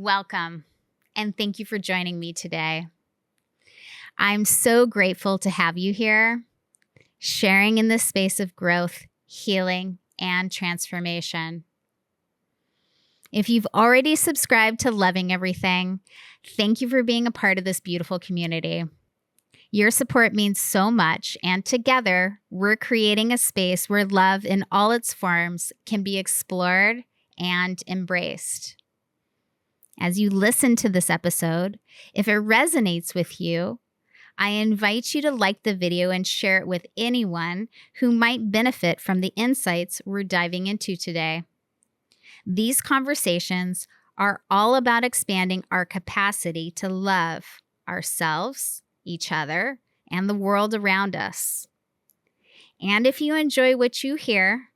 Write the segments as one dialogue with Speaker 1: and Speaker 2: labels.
Speaker 1: Welcome, and thank you for joining me today. I'm so grateful to have you here, sharing in this space of growth, healing, and transformation. If you've already subscribed to Loving Everything, thank you for being a part of this beautiful community. Your support means so much, and together, we're creating a space where love in all its forms can be explored and embraced. As you listen to this episode, if it resonates with you, I invite you to like the video and share it with anyone who might benefit from the insights we're diving into today. These conversations are all about expanding our capacity to love ourselves, each other, and the world around us. And if you enjoy what you hear,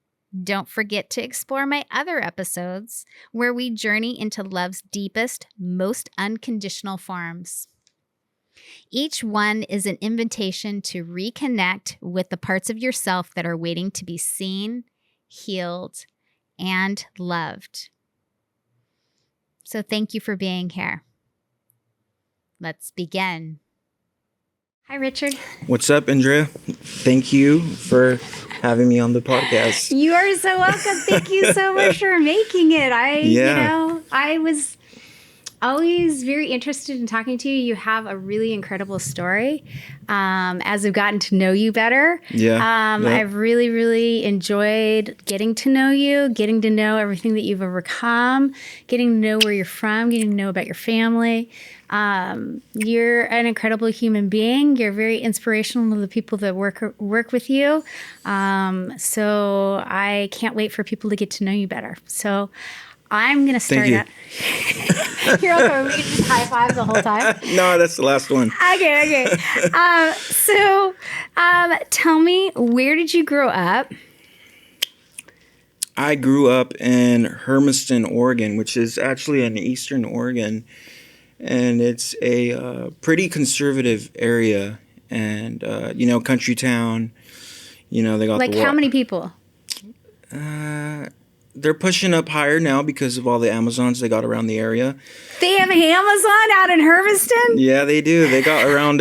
Speaker 1: don't forget to explore my other episodes where we journey into love's deepest, most unconditional forms. Each one is an invitation to reconnect with the parts of yourself that are waiting to be seen, healed, and loved. So thank you for being here. Let's begin. Hi, Richard.
Speaker 2: What's up, Andrea? Thank you for having me on the podcast.
Speaker 1: You are so welcome. Thank you so much for making it. I was always very interested in talking to you. You have a really incredible story. As I've gotten to know you better, I've really, really enjoyed getting to know you, getting to know everything that you've overcome, getting to know where you're from, getting to know about your family. You're an incredible human being. You're very inspirational to the people that work with you. So I can't wait for people to get to know you better. So I'm going to start out. You're welcome. We can just high five the whole time.
Speaker 2: No, that's the last one.
Speaker 1: Okay. So tell me, where did you grow up?
Speaker 2: I grew up in Hermiston, Oregon, which is actually in eastern Oregon. And it's a pretty conservative area. And, country town. They got
Speaker 1: how many people?
Speaker 2: They're pushing up higher now because of all the Amazons they got around the area.
Speaker 1: They have an Amazon out in Hermiston?
Speaker 2: Yeah, they do. They got around,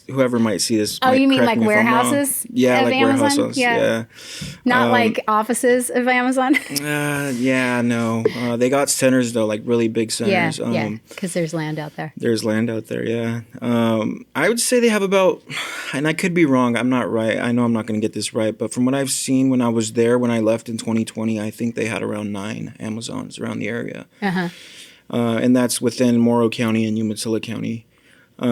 Speaker 2: whoever might see this.
Speaker 1: Oh, you mean like warehouses?
Speaker 2: Yeah, like
Speaker 1: Amazon?
Speaker 2: warehouses. Yeah.
Speaker 1: Not like offices of Amazon?
Speaker 2: No. They got centers, though, like really big centers.
Speaker 1: Yeah, because there's land out there.
Speaker 2: There's land out there, yeah. I would say they have about, and I could be wrong, I'm not right. I know I'm not going to get this right, but from what I've seen when I was there, when I left in 2020, I think they had around 9 Amazons around the area.
Speaker 1: Uh-huh.
Speaker 2: And that's within Morrow County and Umatilla County. They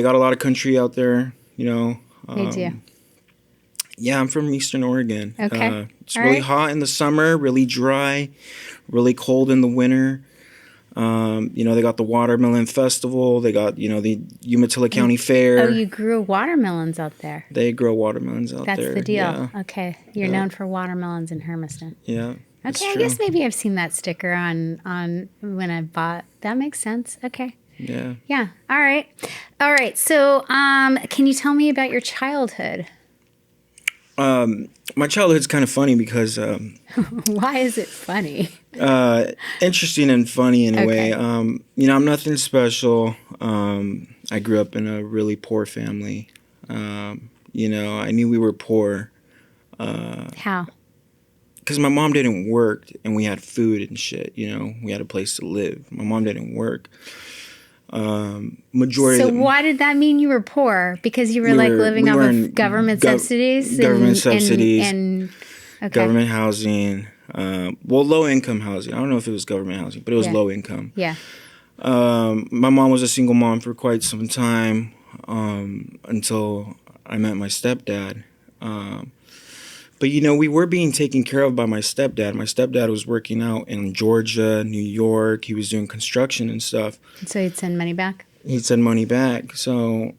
Speaker 2: got a lot of country out there, They
Speaker 1: do.
Speaker 2: Yeah, I'm from Eastern Oregon.
Speaker 1: Okay.
Speaker 2: It's really hot in the summer, really dry, really cold in the winter. They got the Watermelon Festival. They got, the Umatilla County Fair.
Speaker 1: Oh, you grew watermelons out there.
Speaker 2: They grow watermelons out there.
Speaker 1: That's the deal.
Speaker 2: Yeah.
Speaker 1: Okay. You're known for watermelons in Hermiston.
Speaker 2: Yeah.
Speaker 1: Okay, I guess maybe I've seen that sticker on when I bought. That makes sense. Okay.
Speaker 2: Yeah.
Speaker 1: Yeah. All right. So, can you tell me about your childhood?
Speaker 2: My childhood's kind of funny because
Speaker 1: why is it funny?
Speaker 2: Interesting and funny in a way. I'm nothing special. I grew up in a really poor family. I knew we were poor.
Speaker 1: How?
Speaker 2: Because my mom didn't work and we had food and shit. We had a place to live. My mom didn't work.
Speaker 1: Why did that mean you were poor? Because you were living off of government subsidies?
Speaker 2: Government subsidies.
Speaker 1: And
Speaker 2: government housing. Low income housing. I don't know if it was government housing, but it was low income.
Speaker 1: Yeah.
Speaker 2: My mom was a single mom for quite some time until I met my stepdad. But, we were being taken care of by my stepdad. My stepdad was working out in Georgia, New York. He was doing construction and stuff.
Speaker 1: So he'd send money back?
Speaker 2: He'd send money back. So,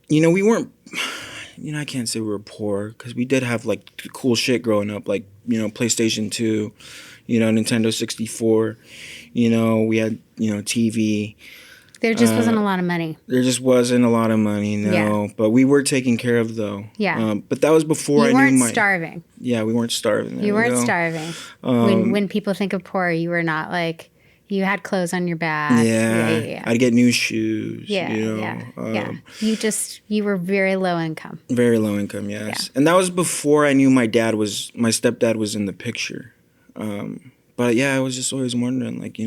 Speaker 2: we weren't, I can't say we were poor because we did have, cool shit growing up, PlayStation 2, Nintendo 64. We had, TV.
Speaker 1: There just wasn't a lot of money.
Speaker 2: There just wasn't a lot of money, no.
Speaker 1: Yeah.
Speaker 2: But we were taken care of, though.
Speaker 1: Yeah.
Speaker 2: But that was before
Speaker 1: You
Speaker 2: I
Speaker 1: weren't
Speaker 2: knew
Speaker 1: starving.
Speaker 2: Yeah, we weren't starving.
Speaker 1: You weren't starving. When people think of poor, you were not like, you had clothes on your back.
Speaker 2: Yeah. I'd get new shoes.
Speaker 1: Yeah,
Speaker 2: you know?
Speaker 1: You were very low income.
Speaker 2: Very low income, yes. Yeah. And that was before I knew my stepdad was in the picture. But yeah, I was just always wondering, like,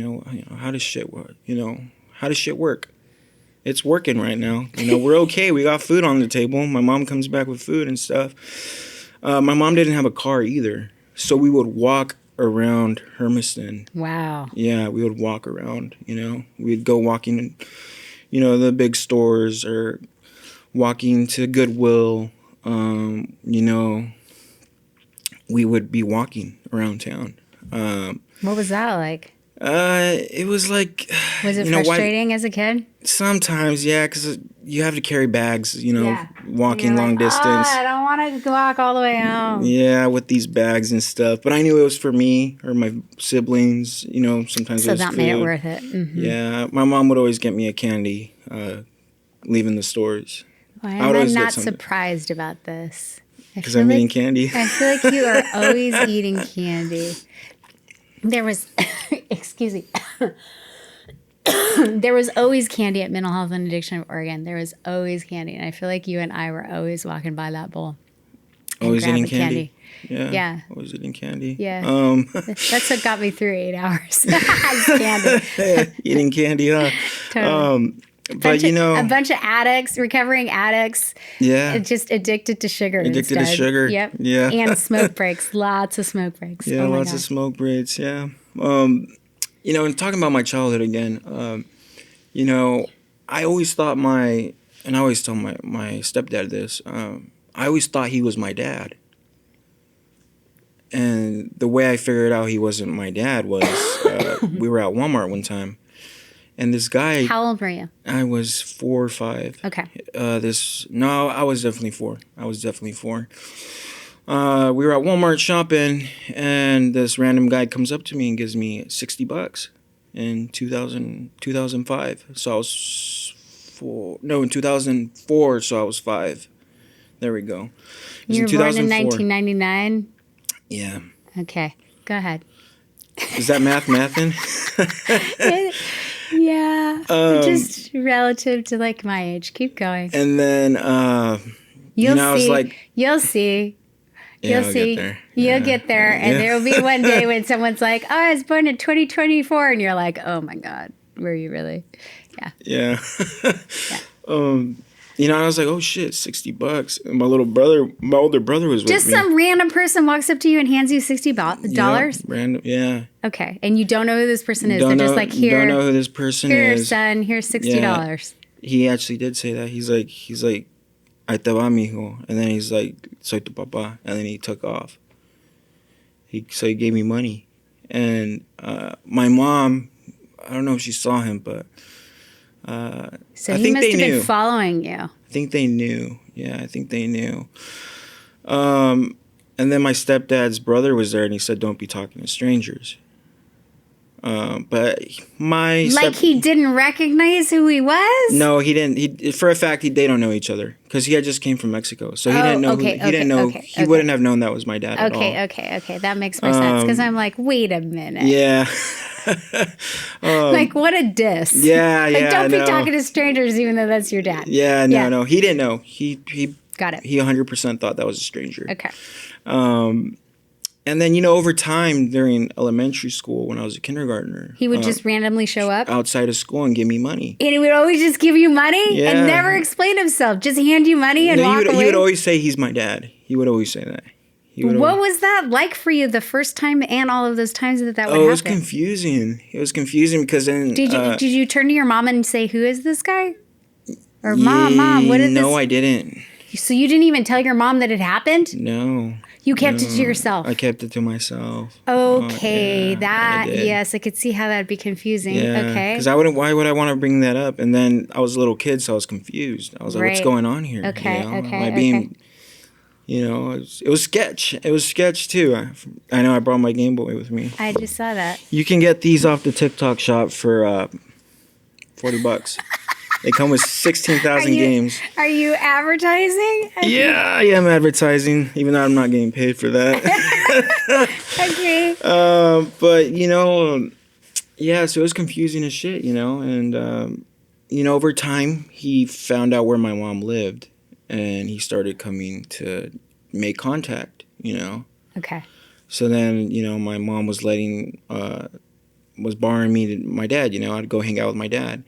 Speaker 2: how does shit work? How does shit work? It's working right now. We're okay. We got food on the table. My mom comes back with food and stuff. My mom didn't have a car either. So we would walk around Hermiston.
Speaker 1: Wow.
Speaker 2: Yeah, we would walk around, We'd go walking, the big stores or walking to Goodwill. We would be walking around town.
Speaker 1: What was that like?
Speaker 2: It was like...
Speaker 1: Was it frustrating as a kid?
Speaker 2: Sometimes, yeah, because you have to carry bags, walking long distance.
Speaker 1: I don't want to walk all the way home.
Speaker 2: Yeah, with these bags and stuff. But I knew it was for me or my siblings, sometimes it was
Speaker 1: that
Speaker 2: food.
Speaker 1: made it worth it. Mm-hmm.
Speaker 2: Yeah, my mom would always get me a candy leaving the stores.
Speaker 1: Why am I not surprised about this?
Speaker 2: Because I'm eating candy.
Speaker 1: I feel like you are always eating candy. There was, excuse me, there was always candy at Mental Health and Addiction of Oregon. There was always candy. And I feel like you and I were always walking by that bowl.
Speaker 2: Always eating candy.
Speaker 1: Yeah.
Speaker 2: Always eating candy.
Speaker 1: Yeah. That's what got me through 8 hours. Candy.
Speaker 2: Eating candy, huh?
Speaker 1: Totally.
Speaker 2: But
Speaker 1: a bunch of addicts, recovering addicts.
Speaker 2: Yeah.
Speaker 1: Just addicted to sugar.
Speaker 2: Addicted to sugar.
Speaker 1: Yep.
Speaker 2: Yeah.
Speaker 1: And smoke breaks. Lots of smoke breaks.
Speaker 2: Yeah, lots of smoke breaks. Yeah. And talking about my childhood again, I always thought and I always tell my stepdad this, I always thought he was my dad. And the way I figured out he wasn't my dad was we were at Walmart one time. And this guy...
Speaker 1: How old were you?
Speaker 2: I was 4 or 5.
Speaker 1: Okay.
Speaker 2: I was definitely 4. We were at Walmart shopping, and this random guy comes up to me and gives me $60 in 2005. So I was 4. No, in 2004, so I was 5. There we go.
Speaker 1: You were born in 1999?
Speaker 2: Yeah.
Speaker 1: Okay. Go ahead.
Speaker 2: Is that mathing?
Speaker 1: Yeah, just relative to like my age. Keep going.
Speaker 2: And then,
Speaker 1: you'll see.
Speaker 2: I was like,
Speaker 1: you'll see.
Speaker 2: Yeah,
Speaker 1: You'll see.
Speaker 2: Get there.
Speaker 1: You'll get there, and there will be one day when someone's like, "Oh, I was born in 2024," and you're like, "Oh my God, were you really?" Yeah.
Speaker 2: Yeah. I was like, "Oh shit, $60." And my older brother was with me.
Speaker 1: Just some random person walks up to you and hands you $60.
Speaker 2: Yeah, random, yeah.
Speaker 1: Okay, and you don't know who this person is. They're just like, "Here,
Speaker 2: don't know who this person
Speaker 1: here,
Speaker 2: is.
Speaker 1: son. Here's $60."
Speaker 2: Yeah. He actually did say that. He's like, "Ahí te va, mijo," and then he's like, "Soy tu papá," and then he took off. So he gave me money, and my mom, I don't know if she saw him, but.
Speaker 1: So he must have been following you.
Speaker 2: I think they knew. Yeah, I think they knew. And then my stepdad's brother was there, and he said, "Don't be talking to strangers." But
Speaker 1: he didn't recognize who he was?
Speaker 2: No, he didn't. For a fact, they don't know each other because he had just came from Mexico, so he didn't know. He wouldn't have known that was my dad at all.
Speaker 1: Okay. That makes more sense because I'm like, wait a minute.
Speaker 2: Yeah.
Speaker 1: Like, what a diss.
Speaker 2: Yeah.
Speaker 1: Don't be talking to strangers, even though that's your dad.
Speaker 2: Yeah. No. He didn't know. He
Speaker 1: got it.
Speaker 2: He 100% thought that was a stranger.
Speaker 1: Okay.
Speaker 2: And then, over time during elementary school when I was a kindergartner.
Speaker 1: He would just randomly show up?
Speaker 2: Outside of school and give me money.
Speaker 1: And he would always just give you money?
Speaker 2: Yeah.
Speaker 1: And never explain himself? Just hand you money and walk away?
Speaker 2: He would always say he's my dad. He would always say that.
Speaker 1: What was that like for you the first time and all of those times that would happen?
Speaker 2: It was confusing. It was confusing because then...
Speaker 1: Did you turn to your mom and say, "Who is this guy?" Or, Mom, what is this?
Speaker 2: No, I didn't.
Speaker 1: So you didn't even tell your mom that it happened?
Speaker 2: No.
Speaker 1: You kept it to yourself?
Speaker 2: I kept it to myself.
Speaker 1: Okay, yes, I could see how that'd be confusing.
Speaker 2: Yeah,
Speaker 1: okay.
Speaker 2: Because why would I want to bring that up? And then I was a little kid, so I was confused. I was like, what's going on here?
Speaker 1: Okay,
Speaker 2: Am I being... it was sketch. It was sketch too. I know I brought my Game Boy with me.
Speaker 1: I just saw that.
Speaker 2: You can get these off the TikTok shop for $40. They come with 16,000 games.
Speaker 1: Are you advertising?
Speaker 2: Yeah, I am advertising, even though I'm not getting paid for that.
Speaker 1: Okay.
Speaker 2: But, yeah, so it was confusing as shit, and, over time, he found out where my mom lived, and he started coming to make contact,
Speaker 1: Okay.
Speaker 2: So then, my mom was was borrowing me to my dad, I'd go hang out with my dad.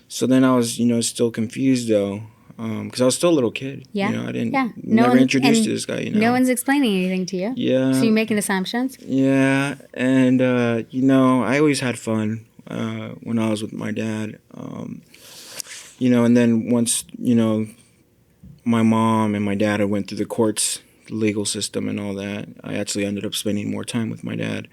Speaker 2: So then I was, still confused, though, because I was still a little kid.
Speaker 1: Yeah.
Speaker 2: I didn't, never introduced to this guy,
Speaker 1: No one's explaining anything to you.
Speaker 2: Yeah.
Speaker 1: So you're making assumptions?
Speaker 2: Yeah, and, I always had fun when I was with my dad, and then once, my mom and my dad had went through the courts, the legal system and all that, I actually ended up spending more time with my dad.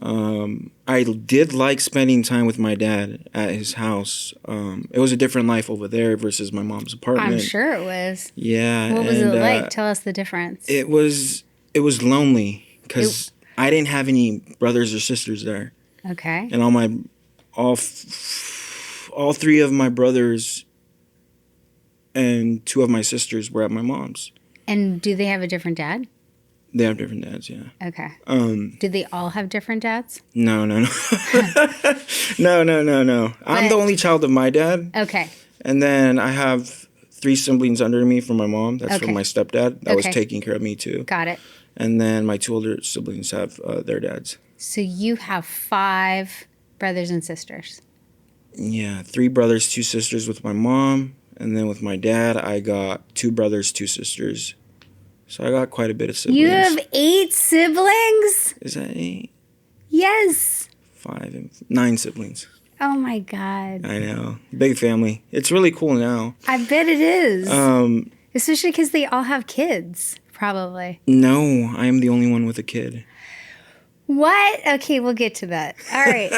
Speaker 2: I did like spending time with my dad at his house. It was a different life over there versus my mom's apartment.
Speaker 1: I'm sure it was.
Speaker 2: Yeah.
Speaker 1: What was it like? Tell us the difference.
Speaker 2: It was lonely because I didn't have any brothers or sisters there.
Speaker 1: Okay.
Speaker 2: And all three of my brothers and two of my sisters were at my mom's.
Speaker 1: And do they have a different dad?
Speaker 2: They have different dads, yeah.
Speaker 1: Okay. Do they all have different dads?
Speaker 2: No. No. I'm the only child of my dad.
Speaker 1: Okay.
Speaker 2: And then I have 3 siblings under me from my mom. That's
Speaker 1: Okay.
Speaker 2: from my stepdad. That was taking care of me, too.
Speaker 1: Got it.
Speaker 2: And then my 2 older siblings have their dads.
Speaker 1: So you have 5 brothers and sisters.
Speaker 2: Yeah, 3 brothers, 2 sisters with my mom. And then with my dad, I got 2 brothers, 2 sisters. So I got quite a bit of siblings.
Speaker 1: You have 8 siblings?
Speaker 2: Is that 8?
Speaker 1: Yes.
Speaker 2: 5 and 9 siblings.
Speaker 1: Oh my God.
Speaker 2: I know. Big family. It's really cool now.
Speaker 1: I bet it is. Especially because they all have kids, probably.
Speaker 2: No, I am the only one with a kid.
Speaker 1: What? Okay, we'll get to that. All right.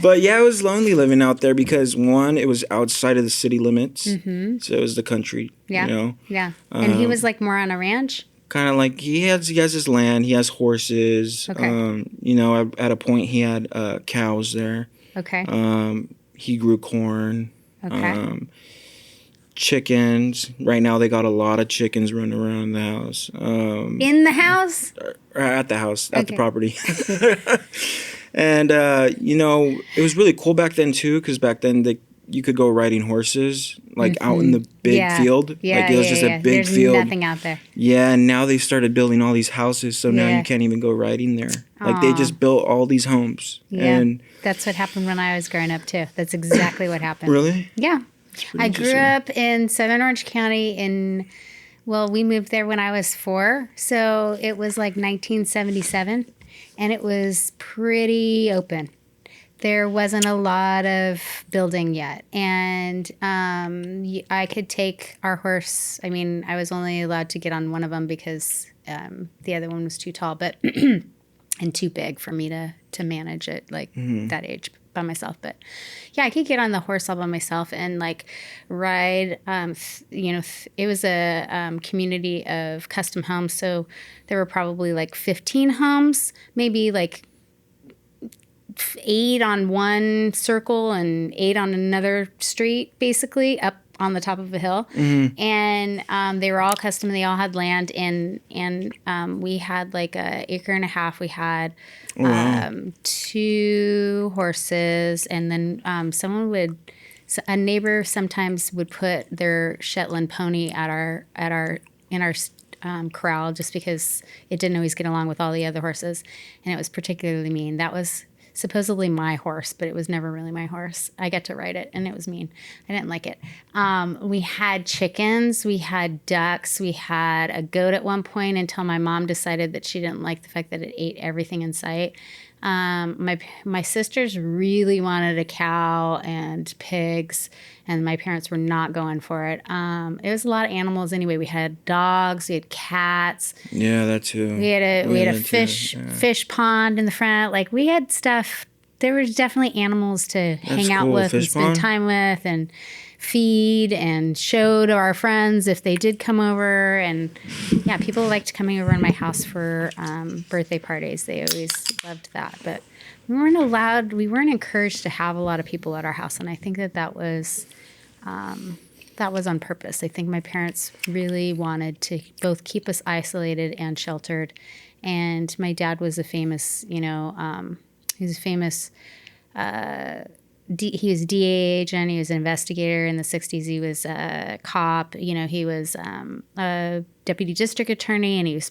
Speaker 2: But yeah, it was lonely living out there because, one, it was outside of the city limits.
Speaker 1: Mm-hmm.
Speaker 2: So it was the country,
Speaker 1: Yeah. Yeah. And he was like more on a ranch?
Speaker 2: Kind of like he has his land. He has horses.
Speaker 1: Okay.
Speaker 2: At a point he had cows there.
Speaker 1: Okay.
Speaker 2: He grew corn.
Speaker 1: Okay.
Speaker 2: Chickens. Right now they got a lot of chickens running around the house.
Speaker 1: In the house?
Speaker 2: At the house, at the property. And, it was really cool back then, too, because back then you could go riding horses, like out in the big field.
Speaker 1: Yeah,
Speaker 2: like it was just a big
Speaker 1: There's
Speaker 2: field.
Speaker 1: Nothing out there.
Speaker 2: Yeah, and now they started building all these houses, so now you can't even go riding there. Like they just built all these homes.
Speaker 1: Yeah,
Speaker 2: and
Speaker 1: that's what happened when I was growing up, too. That's exactly what happened.
Speaker 2: Really?
Speaker 1: Yeah. I grew up in Southern Orange County we moved there when I was 4, so it was like 1977, and it was pretty open. There wasn't a lot of building yet, and I could take our horse. I mean, I was only allowed to get on one of them because the other one was too tall, but and too big for me to manage it that age by myself. But yeah, I could get on the horse all by myself and like ride. It was a community of custom homes, so there were probably like 15 homes, maybe like 8 on one circle and 8 on another street, basically up on the top of a hill. Mm-hmm. And they were all custom. They all had land, and we had like an acre and a half. We had 2 horses, and then a neighbor sometimes would put their Shetland pony in our corral just because it didn't always get along with all the other horses, and it was particularly mean. That was supposedly my horse, but it was never really my horse. I got to ride it, and it was mean. I didn't like it. We had chickens, we had ducks, we had a goat at one point until my mom decided that she didn't like the fact that it ate everything in sight. My sisters really wanted a cow and pigs, and my parents were not going for it. It was a lot of animals anyway. We had dogs, we had cats.
Speaker 2: Yeah, that too.
Speaker 1: We had a fish pond in the front. Like we had stuff there were definitely animals to hang out
Speaker 2: cool.
Speaker 1: with and
Speaker 2: Fish
Speaker 1: spend
Speaker 2: pond?
Speaker 1: time with and feed and show to our friends if they did come over. And yeah, people liked coming over in my house for birthday parties. They always loved that. But we weren't encouraged to have a lot of people at our house. And I think that was on purpose. I think my parents really wanted to both keep us isolated and sheltered. And my dad was a famous, he was a famous, he was a DA agent. He was an investigator in the 60s. He was a cop. He was a deputy district attorney, and he was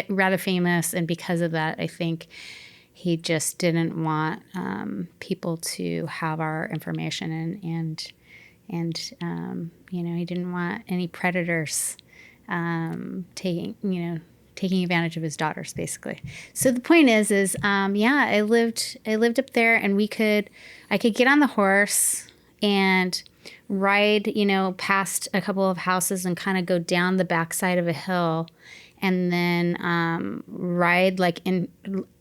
Speaker 1: rather famous. And because of that, I think he just didn't want people to have our information, and he didn't want any predators taking advantage of his daughters, basically. So the point is, I lived up there, and I could get on the horse and ride, past a couple of houses and kind of go down the backside of a hill, and then ride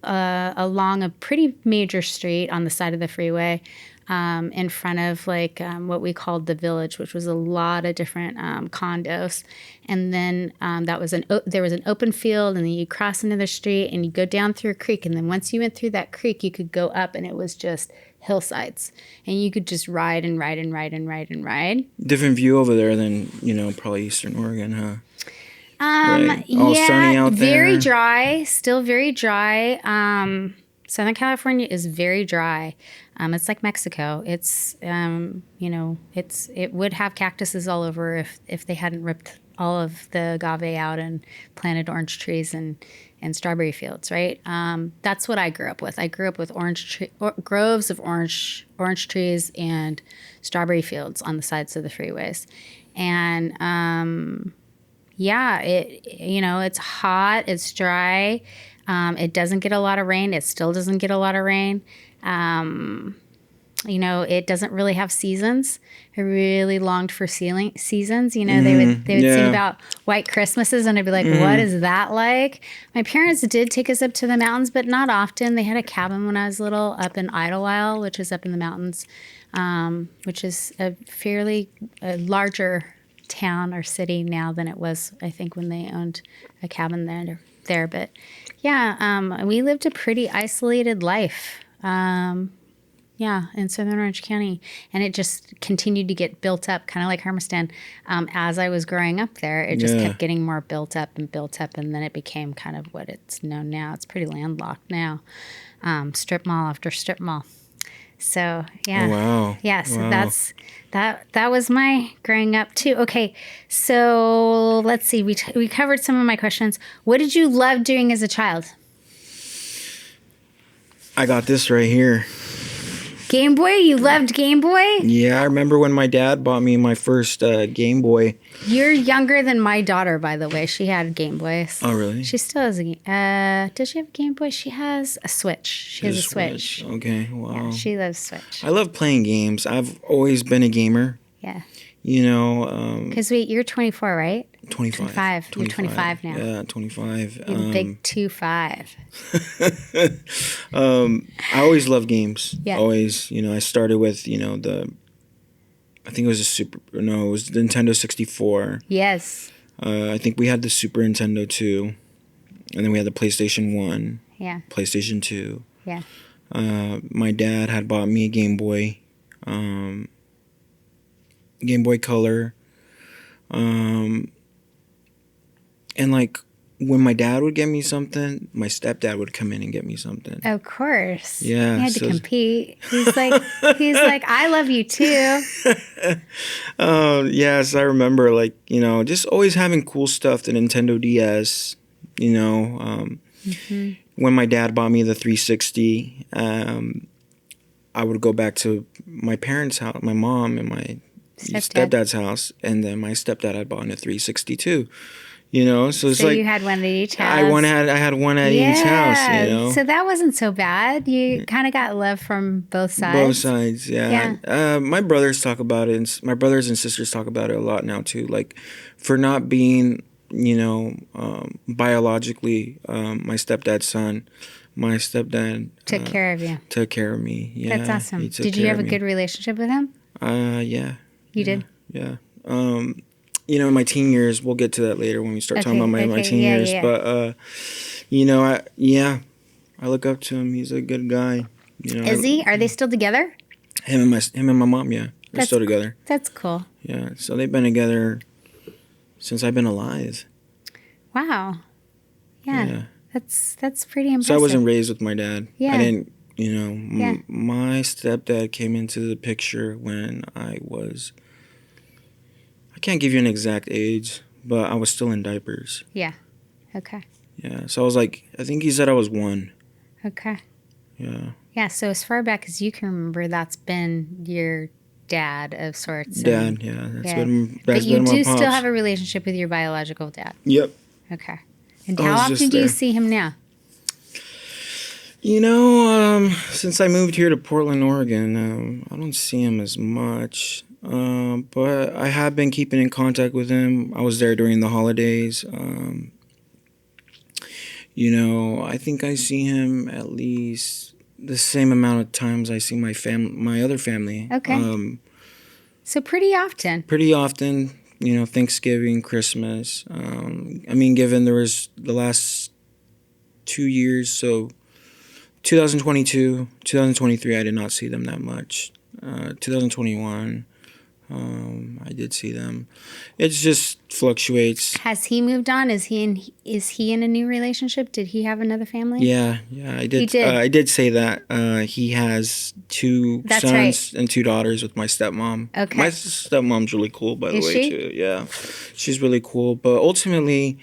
Speaker 1: along a pretty major street on the side of the freeway, in front of what we called the Village, which was a lot of different condos. And then there was an open field, and then you cross into the street and you go down through a creek. And then once you went through that creek, you could go up, and it was just hillsides, and you could just ride and ride and ride and ride and ride.
Speaker 2: Different view over there than, probably Eastern Oregon, huh? Right. All sunny out there.
Speaker 1: Very dry, still very dry. Southern California is very dry. It's like Mexico. It's it would have cactuses all over if they hadn't ripped all of the agave out and planted orange trees and strawberry fields, right? That's what I grew up with. I grew up with groves of orange trees and strawberry fields on the sides of the freeways, and it's hot, it's dry. It doesn't get a lot of rain. It still doesn't get a lot of rain. It doesn't really have seasons. I really longed for seasons. They would sing about white Christmases, and I'd be like, what is that like? My parents did take us up to the mountains, but not often. They had a cabin when I was little up in Idlewild, which is up in the mountains, which is a fairly larger town or city now than it was, I think, when they owned a cabin there. But yeah, we lived a pretty isolated life. In Southern Orange County, and it just continued to get built up, kind of like Hermiston. As I was growing up there, it just kept getting more built up, and then it became kind of what it's known now. It's pretty landlocked now, strip mall after strip mall. So yeah,
Speaker 2: oh, wow,
Speaker 1: yeah. So
Speaker 2: wow.
Speaker 1: that was my growing up too. Okay, so let's see. We covered some of my questions. What did you love doing as a child?
Speaker 2: I got this right here.
Speaker 1: Game Boy? You loved Game Boy?
Speaker 2: Yeah, I remember when my dad bought me my first Game Boy.
Speaker 1: You're younger than my daughter, by the way. She had Game Boys.
Speaker 2: Oh, really?
Speaker 1: She still has does she have a Game Boy? She has a Switch. She has a Switch.
Speaker 2: Okay, wow.
Speaker 1: Yeah, she loves Switch.
Speaker 2: I love playing games. I've always been a gamer.
Speaker 1: Yeah.
Speaker 2: Because
Speaker 1: wait, you're 24, right?
Speaker 2: 25.
Speaker 1: You're 25 now.
Speaker 2: Yeah, 25.
Speaker 1: You're big 2-5.
Speaker 2: I always loved games.
Speaker 1: Yeah.
Speaker 2: Always. I started with, I think it was it was the Nintendo 64.
Speaker 1: Yes.
Speaker 2: I think we had the Super Nintendo 2. And then we had the PlayStation 1.
Speaker 1: Yeah.
Speaker 2: PlayStation 2.
Speaker 1: Yeah.
Speaker 2: My dad had bought me a Game Boy. Game Boy Color. And when my dad would get me something, my stepdad would come in and get me something.
Speaker 1: Of course.
Speaker 2: Yeah.
Speaker 1: He had to compete. He's like, I love you too.
Speaker 2: Yes, I remember just always having cool stuff, the Nintendo DS, when my dad bought me the 360, I would go back to my parents' house, my mom and my stepdad's house, and then my stepdad had bought a 360 too. So it's
Speaker 1: so you had one at each house.
Speaker 2: I had one at each house.
Speaker 1: So that wasn't so bad. You kind of got love from both sides.
Speaker 2: Both sides, yeah. My brothers talk about it, and my brothers and sisters talk about it a lot now too. For not being, biologically my stepdad's son, My stepdad
Speaker 1: Took care of you.
Speaker 2: took care of me. Yeah,
Speaker 1: That's awesome.
Speaker 2: he took
Speaker 1: Did you
Speaker 2: care
Speaker 1: have a
Speaker 2: of me.
Speaker 1: good relationship with him?
Speaker 2: Yeah.
Speaker 1: You did?
Speaker 2: Yeah. In my teen years, we'll get to that later when we start talking about my teen years.
Speaker 1: Yeah.
Speaker 2: But I look up to him. He's a good guy.
Speaker 1: Is he? Are they still together?
Speaker 2: Him and my mom, yeah. They're still together.
Speaker 1: That's cool.
Speaker 2: Yeah. So they've been together since I've been alive.
Speaker 1: Wow. Yeah. That's pretty impressive.
Speaker 2: So I wasn't raised with my dad.
Speaker 1: Yeah.
Speaker 2: I didn't, my stepdad came into the picture when I can't give you an exact age, but I was still in diapers.
Speaker 1: Yeah. Okay.
Speaker 2: Yeah. So I was like, I think he said I was 1.
Speaker 1: Okay.
Speaker 2: Yeah.
Speaker 1: Yeah. So as far back as you can remember, that's been your dad of sorts.
Speaker 2: Dad, yeah.
Speaker 1: But you do still have a relationship with your biological dad.
Speaker 2: Yep.
Speaker 1: Okay. And how often do you see him now?
Speaker 2: Since I moved here to Portland, Oregon, I don't see him as much. But I have been keeping in contact with him. I was there during the holidays. I think I see him at least the same amount of times I see my other family.
Speaker 1: Okay. So pretty often.
Speaker 2: Pretty often, Thanksgiving, Christmas. Given there was the last 2 years, so 2022, 2023, I did not see them that much. 2021, I did see them. It just fluctuates.
Speaker 1: Has he moved on? Is he in a new relationship? Did he have another family?
Speaker 2: Yeah, I did. He did. I did say that. He has 2 sons and 2 daughters with my stepmom.
Speaker 1: Okay.
Speaker 2: My stepmom's really cool, by the way,
Speaker 1: she?
Speaker 2: too. Yeah, she's really cool. But ultimately,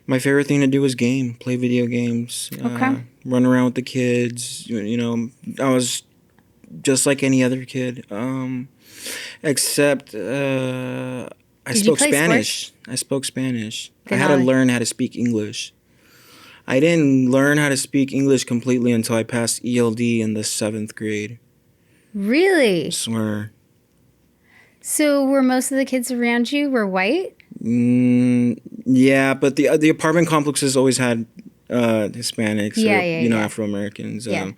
Speaker 2: my favorite thing to do is play video games.
Speaker 1: Okay.
Speaker 2: Run around with the kids. I was just like any other kid. Except I spoke Spanish. Sports? I spoke Spanish. I had to learn how to speak English. I didn't learn how to speak English completely until I passed ELD in the 7th grade.
Speaker 1: Really?
Speaker 2: I swear.
Speaker 1: So were most of the kids around you were white?
Speaker 2: Yeah, but the apartment complexes always had Hispanics or Afro Americans.
Speaker 1: Yeah.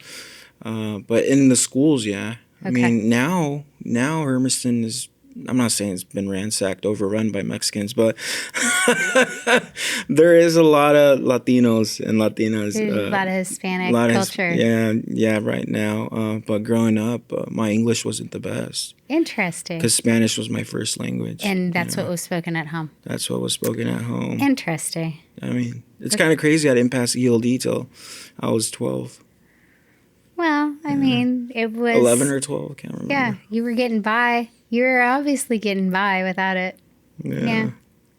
Speaker 2: But in the schools, yeah.
Speaker 1: Okay.
Speaker 2: I mean, now Hermiston is, I'm not saying it's been ransacked, overrun by Mexicans, but there is a lot of Latinos and Latinas.
Speaker 1: There's a lot of Hispanic culture.
Speaker 2: Yeah, right now. But growing up, my English wasn't the best.
Speaker 1: Interesting.
Speaker 2: Because Spanish was my first language.
Speaker 1: And that's what was spoken at home.
Speaker 2: That's what was spoken at home.
Speaker 1: Interesting.
Speaker 2: I mean, it's kind of crazy I didn't pass ELD till I was 12.
Speaker 1: Well, I mean, it was
Speaker 2: 11 or 12, I can't remember.
Speaker 1: Yeah, you were getting by. You were obviously getting by without it.
Speaker 2: Yeah.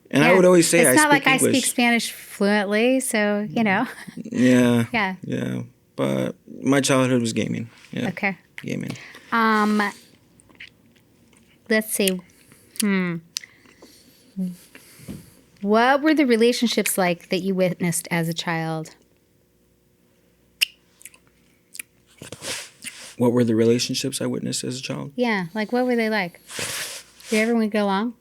Speaker 2: And I would always say
Speaker 1: it's
Speaker 2: I speak English.
Speaker 1: I speak Spanish fluently, so,
Speaker 2: Yeah. Yeah. But my childhood was gaming. Yeah.
Speaker 1: Okay.
Speaker 2: Gaming.
Speaker 1: Let's see. What were the relationships like that you witnessed as a child?
Speaker 2: What were the relationships I witnessed as a child?
Speaker 1: Yeah, like what were they like? Did everyone get along?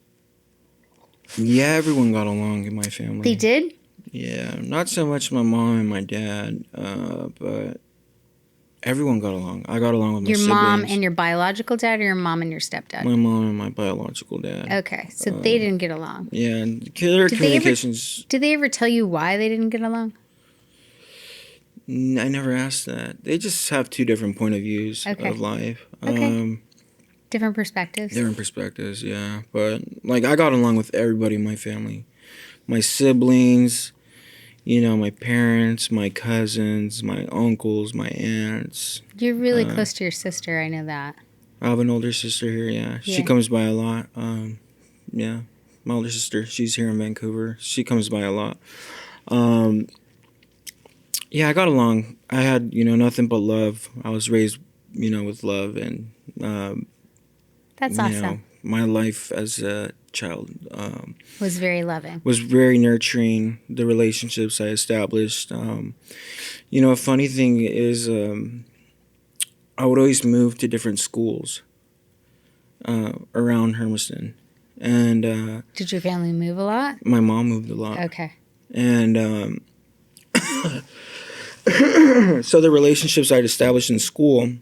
Speaker 2: Yeah, everyone got along in my family.
Speaker 1: They did?
Speaker 2: Yeah, not so much my mom and my dad, but everyone got along. I got along with my siblings.
Speaker 1: Your mom and your biological dad, or your mom and your stepdad?
Speaker 2: My mom and my biological dad.
Speaker 1: Okay, so they didn't get along.
Speaker 2: Yeah, and their communications...
Speaker 1: Did they ever tell you why they didn't get along?
Speaker 2: I never asked that. They just have 2 different point of views of life.
Speaker 1: Okay. Different perspectives.
Speaker 2: Different perspectives, yeah. But, I got along with everybody in my family. My siblings, my parents, my cousins, my uncles, my aunts.
Speaker 1: You're really close to your sister, I know that.
Speaker 2: I have an older sister here, yeah. She comes by a lot. Yeah, my older sister, she's here in Vancouver. She comes by a lot. Yeah, I got along. I had, nothing but love. I was raised, with love, and
Speaker 1: that's awesome.
Speaker 2: My life as a child
Speaker 1: was very loving.
Speaker 2: Was very nurturing. The relationships I established. A funny thing is, I would always move to different schools around Hermiston, and
Speaker 1: did your family move a lot?
Speaker 2: My mom moved a lot.
Speaker 1: Okay.
Speaker 2: And So the relationships I'd established in school.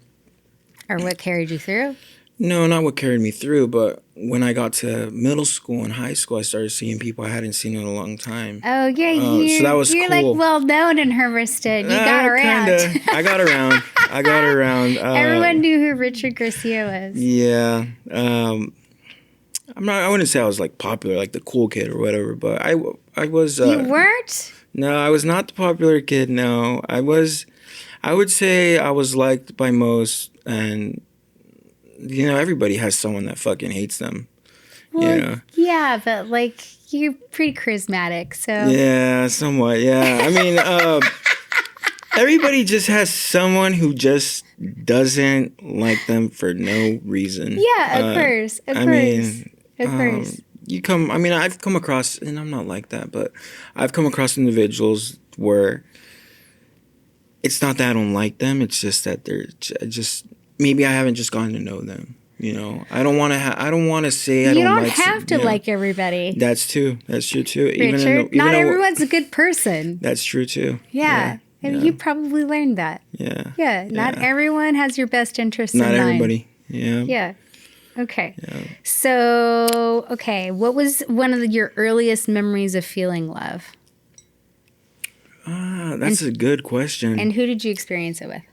Speaker 1: Or what carried you through?
Speaker 2: No, not what carried me through, but when I got to middle school and high school, I started seeing people I hadn't seen in a long time.
Speaker 1: Oh, yeah.
Speaker 2: So that was
Speaker 1: you're
Speaker 2: cool.
Speaker 1: like well known in Hermiston. You got around.
Speaker 2: Kinda. I got around.
Speaker 1: Everyone knew who Richard Garcia was.
Speaker 2: Yeah. I wouldn't say I was like popular, like the cool kid or whatever, but I was.
Speaker 1: You weren't?
Speaker 2: No, I was not the popular kid. No, I would say I was liked by most, and everybody has someone that fucking hates them.
Speaker 1: Well, yeah, but like you're pretty charismatic, so
Speaker 2: yeah, somewhat. Yeah, I mean, everybody just has someone who just doesn't like them for no reason.
Speaker 1: Yeah, of course. Of course.
Speaker 2: I've come across, and I'm not like that, but I've come across individuals where it's not that I don't like them. It's just that they're just maybe I haven't just gotten to know them. I don't want to. I don't want to say I don't like.
Speaker 1: You don't have to like everybody.
Speaker 2: That's true too.
Speaker 1: Richard, not everyone's a good person.
Speaker 2: That's true too.
Speaker 1: Yeah. And you probably learned that.
Speaker 2: Yeah.
Speaker 1: Yeah. Not everyone has your best interests in mind.
Speaker 2: Not everybody. Yeah.
Speaker 1: Yeah. Okay. Yeah. So, what was one of your earliest memories of feeling love?
Speaker 2: That's a good question.
Speaker 1: And who did you experience it with?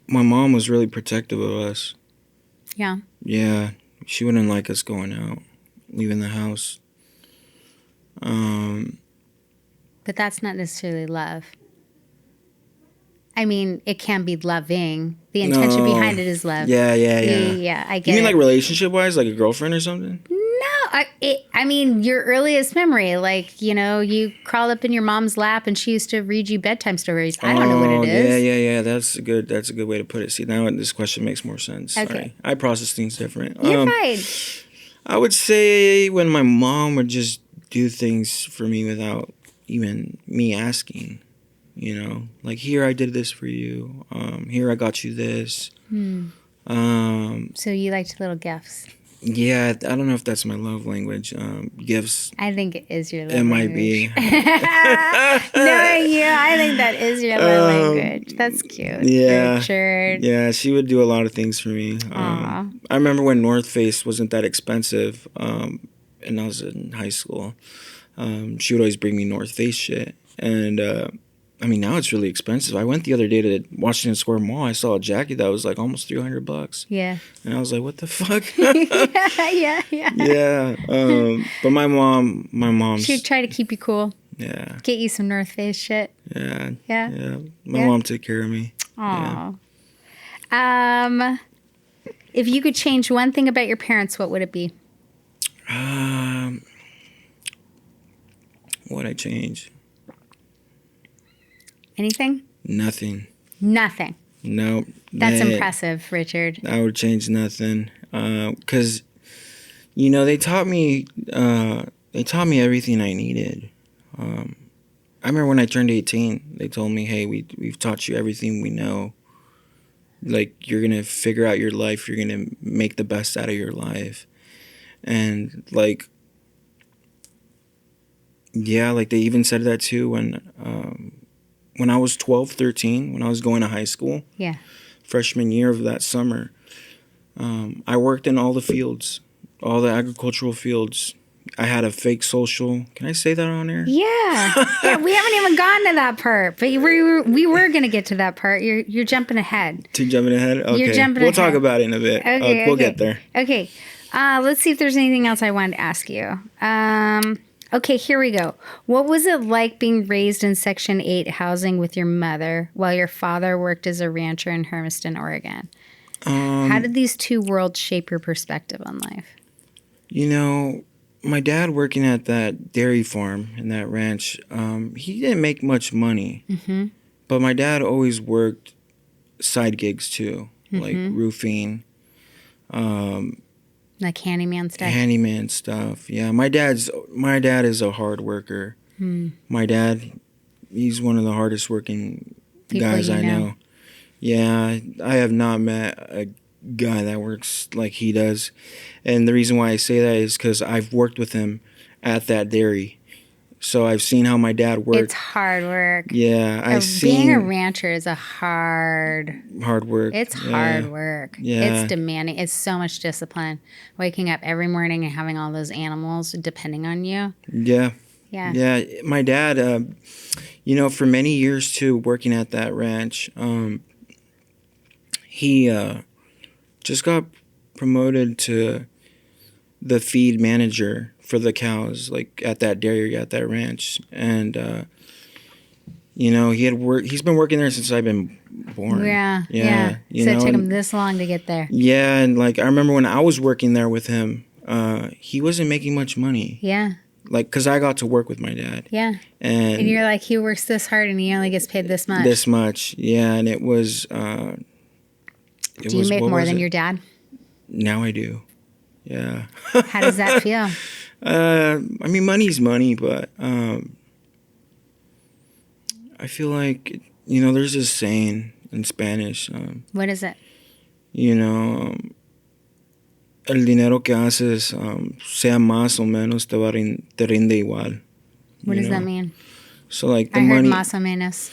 Speaker 2: My mom was really protective of us.
Speaker 1: Yeah.
Speaker 2: Yeah. She wouldn't like us going out, leaving the house.
Speaker 1: But that's not necessarily love. I mean, it can be loving. The intention behind it is love.
Speaker 2: Yeah.
Speaker 1: Yeah, I get it.
Speaker 2: You mean like relationship-wise, like a girlfriend or something?
Speaker 1: No, I mean, your earliest memory, like, you crawled up in your mom's lap and she used to read you bedtime stories. I don't know what it is.
Speaker 2: Yeah. That's a good way to put it. See, now this question makes more sense.
Speaker 1: Okay.
Speaker 2: Sorry. I process things different.
Speaker 1: You're fine.
Speaker 2: I would say when my mom would just do things for me without even me asking. Like, here, I did this for you. Here, I got you this.
Speaker 1: So you liked little gifts.
Speaker 2: Yeah, I don't know if that's my love language. Gifts.
Speaker 1: I think it is your love
Speaker 2: language.
Speaker 1: It
Speaker 2: might be.
Speaker 1: Knowing you, I think that is your love language. That's cute.
Speaker 2: Yeah.
Speaker 1: Richard.
Speaker 2: Yeah, she would do a lot of things for me. I remember when North Face wasn't that expensive, and I was in high school. She would always bring me North Face shit. And, now it's really expensive. I went the other day to Washington Square Mall. I saw a jacket that was like almost $300.
Speaker 1: Yeah.
Speaker 2: And I was like, what the fuck?
Speaker 1: Yeah.
Speaker 2: Yeah. But my mom.
Speaker 1: She'd try to keep you cool.
Speaker 2: Yeah.
Speaker 1: Get you some North Face shit.
Speaker 2: Yeah.
Speaker 1: Yeah.
Speaker 2: My mom took care of me.
Speaker 1: Aw. Yeah. If you could change one thing about your parents, what would it be?
Speaker 2: What'd I change?
Speaker 1: Anything?
Speaker 2: Nothing. Nope.
Speaker 1: That's impressive, Richard.
Speaker 2: I would change nothing. Because, they taught me everything I needed. I remember when I turned 18, they told me, hey, we've taught you everything we know. Like, you're going to figure out your life. You're going to make the best out of your life. And, like, yeah, like they even said that too when I was 12, 13, when I was going to high school.
Speaker 1: Yeah.
Speaker 2: Freshman year of that summer, I worked in all the fields, all the agricultural fields. I had a fake social. Can I say that on air?
Speaker 1: Yeah. We haven't even gotten to that part, but we were going to get to that part. You're jumping ahead.
Speaker 2: Jumping ahead? Okay.
Speaker 1: You're jumping
Speaker 2: we'll
Speaker 1: ahead.
Speaker 2: Talk about it in a bit.
Speaker 1: Okay,
Speaker 2: we'll get there.
Speaker 1: Okay. Let's see if there's anything else I wanted to ask you. Okay, here we go. What was it like being raised in Section 8 housing with your mother while your father worked as a rancher in Hermiston, Oregon? How did these two worlds shape your perspective on life?
Speaker 2: My dad working at that dairy farm and that ranch, he didn't make much money. Mm-hmm. But my dad always worked side gigs too, like roofing.
Speaker 1: Like handyman stuff?
Speaker 2: Handyman stuff, yeah. My dad is a hard worker. My dad, he's one of the hardest working guys I know. Yeah, I have not met a guy that works like he does. And the reason why I say that is because I've worked with him at that dairy. So I've seen how my dad worked.
Speaker 1: It's hard work.
Speaker 2: Yeah,
Speaker 1: Being a rancher is a hard
Speaker 2: work.
Speaker 1: It's hard work.
Speaker 2: Yeah.
Speaker 1: It's demanding. It's so much discipline. Waking up every morning and having all those animals depending on you.
Speaker 2: Yeah.
Speaker 1: Yeah.
Speaker 2: Yeah. My dad, for many years too, working at that ranch, he just got promoted to the feed manager for the cows, like at that dairy, at that ranch. And, he's been working there since I've been born.
Speaker 1: Yeah. So it took him this long to get there.
Speaker 2: Yeah. And like, I remember when I was working there with him, he wasn't making much money.
Speaker 1: Yeah.
Speaker 2: Like, because I got to work with my dad.
Speaker 1: Yeah. And you're like, he works this hard and he only gets paid this much.
Speaker 2: This much. Yeah. And it was,
Speaker 1: do you make more than your dad?
Speaker 2: Now I do. Yeah.
Speaker 1: How does that feel?
Speaker 2: Money's money, but I feel like, there's this saying in Spanish.
Speaker 1: What is it?
Speaker 2: El dinero que haces, sea más o menos, te rinde igual.
Speaker 1: What does that mean?
Speaker 2: So, like, the
Speaker 1: I heard
Speaker 2: money,
Speaker 1: más o menos.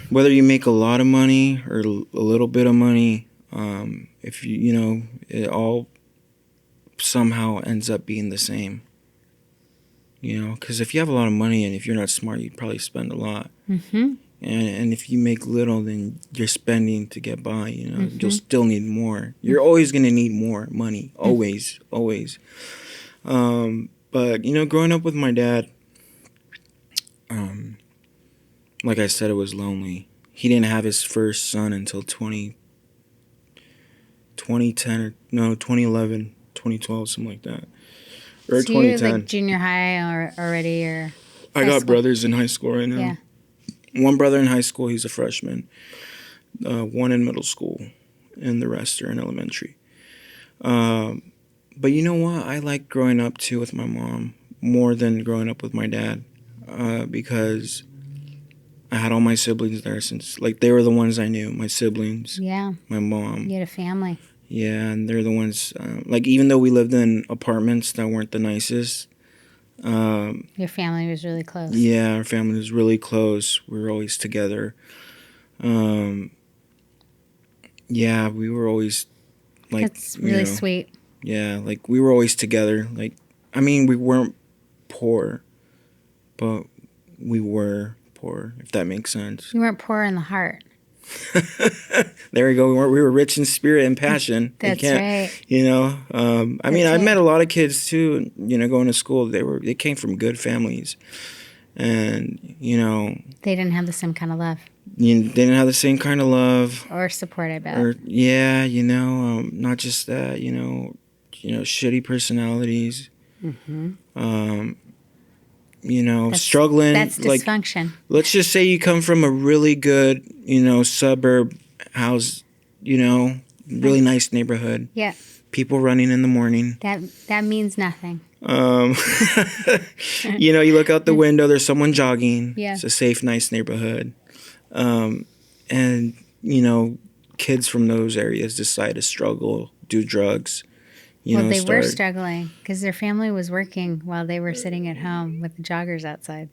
Speaker 2: whether you make a lot of money or a little bit of money, if it all somehow ends up being the same. Because if you have a lot of money and if you're not smart, you'd probably spend a lot.
Speaker 1: Mm-hmm.
Speaker 2: And if you make little, then you're spending to get by,
Speaker 1: Mm-hmm.
Speaker 2: You'll still need more. You're always going to need more money. Always, always. But, growing up with my dad, like I said, it was lonely. He didn't have his first son until 2011, 2012, something like that. Or
Speaker 1: so
Speaker 2: 2010.
Speaker 1: you're like junior high already, or
Speaker 2: I got brothers in high school right now.
Speaker 1: Yeah.
Speaker 2: One brother in high school, he's a freshman. One in middle school, and the rest are in elementary. But you know what? I like growing up too with my mom more than growing up with my dad, because I had all my siblings there since, like, they were the ones I knew. My siblings.
Speaker 1: Yeah.
Speaker 2: My mom.
Speaker 1: You had a family.
Speaker 2: Yeah, and they're the ones. Like, even though we lived in apartments that weren't the nicest.
Speaker 1: Your family was really close.
Speaker 2: Yeah, our family was really close. We were always together. Yeah, we were always, like,
Speaker 1: That's really sweet.
Speaker 2: Yeah, like, we were always together. Like, we weren't poor, but we were poor, if that makes sense.
Speaker 1: You weren't poor in the heart.
Speaker 2: There we go. We were rich in spirit and passion.
Speaker 1: That's right.
Speaker 2: I met a lot of kids too, going to school. They came from good families. And,
Speaker 1: they didn't have the same kind of love.
Speaker 2: They didn't have the same kind of love.
Speaker 1: Or support, I bet.
Speaker 2: Not just that, shitty personalities.
Speaker 1: Mm-hmm.
Speaker 2: Struggling.
Speaker 1: That's dysfunction.
Speaker 2: Let's just say you come from a really good, suburb house, really nice neighborhood.
Speaker 1: Yeah.
Speaker 2: People running in the morning.
Speaker 1: That means nothing.
Speaker 2: You look out the window, there's someone jogging.
Speaker 1: Yeah.
Speaker 2: It's a safe, nice neighborhood. And, kids from those areas decide to struggle, do drugs.
Speaker 1: They were struggling because their family was working while they were sitting at home with the joggers outside.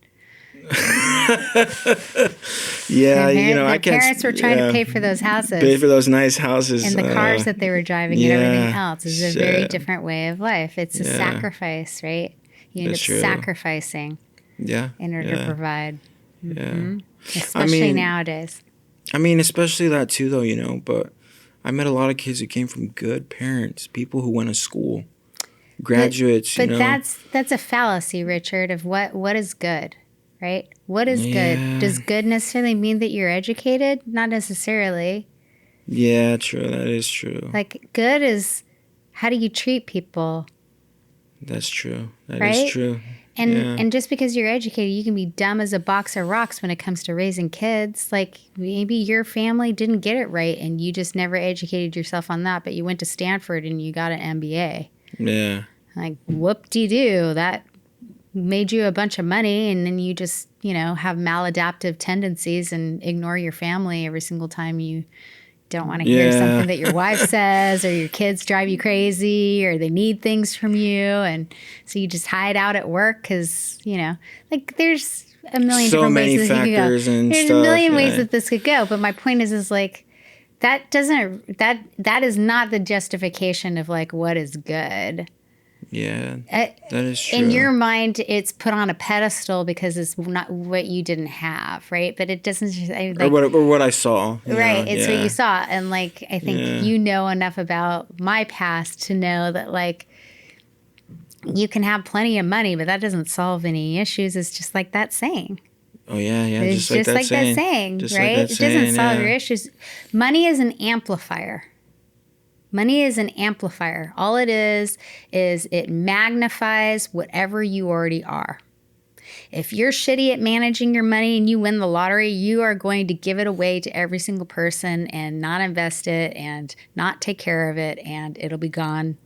Speaker 2: Yeah,
Speaker 1: their parents were trying to pay for those houses.
Speaker 2: Pay for those nice houses.
Speaker 1: And the cars that they were driving and everything else is a very different way of life. It's a sacrifice, right? You end up sacrificing in order to provide. Mm-hmm. Especially nowadays.
Speaker 2: Especially that too, though, but I met a lot of kids who came from good parents, people who went to school, graduates.
Speaker 1: But that's a fallacy, Richard, of what is good, right? What is good? Does good necessarily mean that you're educated? Not necessarily.
Speaker 2: Yeah, true. That is true.
Speaker 1: Like, good is how do you treat people?
Speaker 2: That's true. That
Speaker 1: right?
Speaker 2: is true.
Speaker 1: And just because you're educated, you can be dumb as a box of rocks when it comes to raising kids. Like, maybe your family didn't get it right and you just never educated yourself on that, but you went to Stanford and you got an MBA.
Speaker 2: Yeah.
Speaker 1: Like, whoop-de-doo. That made you a bunch of money, and then you just, have maladaptive tendencies and ignore your family every single time you don't want to hear something that your wife says, or your kids drive you crazy, or they need things from you. And so you just hide out at work because, like there's a million
Speaker 2: so
Speaker 1: different
Speaker 2: many
Speaker 1: ways that you could go.
Speaker 2: factors and
Speaker 1: There's
Speaker 2: stuff,
Speaker 1: a million
Speaker 2: yeah.
Speaker 1: ways that this could go. But my point is like, that is not the justification of like what is good.
Speaker 2: Yeah, that is true.
Speaker 1: In your mind, it's put on a pedestal because it's not what you didn't have, right? But it doesn't.
Speaker 2: Or what I saw.
Speaker 1: Right, it's
Speaker 2: yeah.
Speaker 1: what you saw, and like I think you know enough about my past to know that like you can have plenty of money, but that doesn't solve any issues. It's just like that saying.
Speaker 2: Oh yeah,
Speaker 1: It's just like that saying,
Speaker 2: Just
Speaker 1: right?
Speaker 2: like that
Speaker 1: It doesn't
Speaker 2: saying,
Speaker 1: solve your issues. Money is an amplifier. Money is an amplifier. All it is it magnifies whatever you already are. If you're shitty at managing your money and you win the lottery, you are going to give it away to every single person and not invest it and not take care of it, and it'll be gone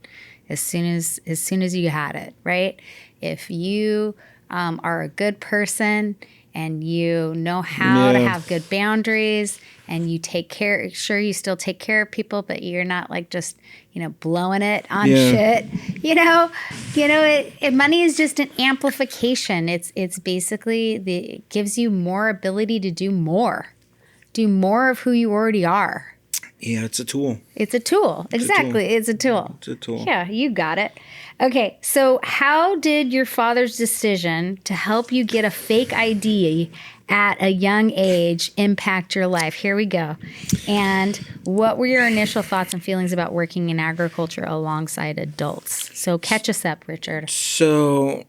Speaker 1: as soon as you had it, right? If you are a good person and you know how to have good boundaries and you sure you still take care of people, but you're not like just, blowing it on shit, money is just an amplification. It's basically it gives you more ability to do more of who you already are.
Speaker 2: Yeah, it's a tool.
Speaker 1: It's a tool. Exactly. It's a tool.
Speaker 2: It's a tool.
Speaker 1: Yeah, you got it. Okay, so how did your father's decision to help you get a fake ID at a young age impact your life? Here we go. And what were your initial thoughts and feelings about working in agriculture alongside adults? So catch us up, Richard.
Speaker 2: So,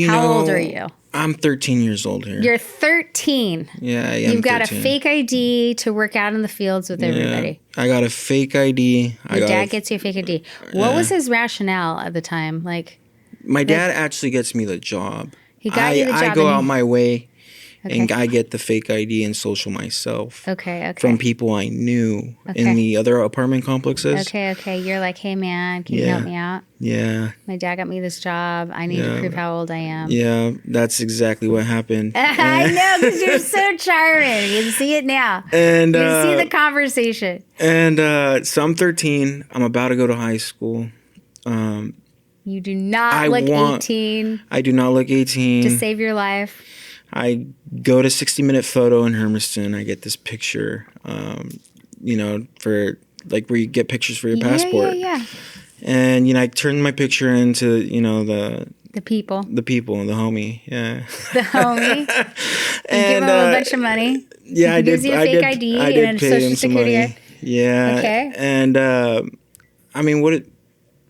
Speaker 1: how old are you?
Speaker 2: I'm 13 years old here.
Speaker 1: You're 13.
Speaker 2: Yeah, I am.
Speaker 1: You've got
Speaker 2: 13.
Speaker 1: a fake ID to work out in the fields with everybody.
Speaker 2: I got a fake ID.
Speaker 1: Your dad gets you a fake ID. What was his rationale at the time? Like,
Speaker 2: my dad actually gets me the job.
Speaker 1: He got you the job.
Speaker 2: I go out my way. Okay. And I get the fake ID and social myself.
Speaker 1: Okay.
Speaker 2: From people I knew in the other apartment complexes.
Speaker 1: Okay. You're like, hey, man, can you help me out?
Speaker 2: Yeah.
Speaker 1: My dad got me this job. I need to prove how old I am.
Speaker 2: Yeah, that's exactly what happened.
Speaker 1: I know, because you're so charming. You can see it now.
Speaker 2: And
Speaker 1: you can see the conversation.
Speaker 2: And so I'm 13. I'm about to go to high school.
Speaker 1: You do not look 18.
Speaker 2: I do not look 18.
Speaker 1: To save your life.
Speaker 2: I go to 60-minute photo in Hermiston. I get this picture, for like where you get pictures for your passport.
Speaker 1: Yeah.
Speaker 2: And, I turned my picture into,
Speaker 1: the people,
Speaker 2: the homie. Yeah.
Speaker 1: The homie. You give him a bunch of money.
Speaker 2: Yeah, I did.
Speaker 1: Gives you a fake ID and a social security.
Speaker 2: Yeah.
Speaker 1: Okay.
Speaker 2: And,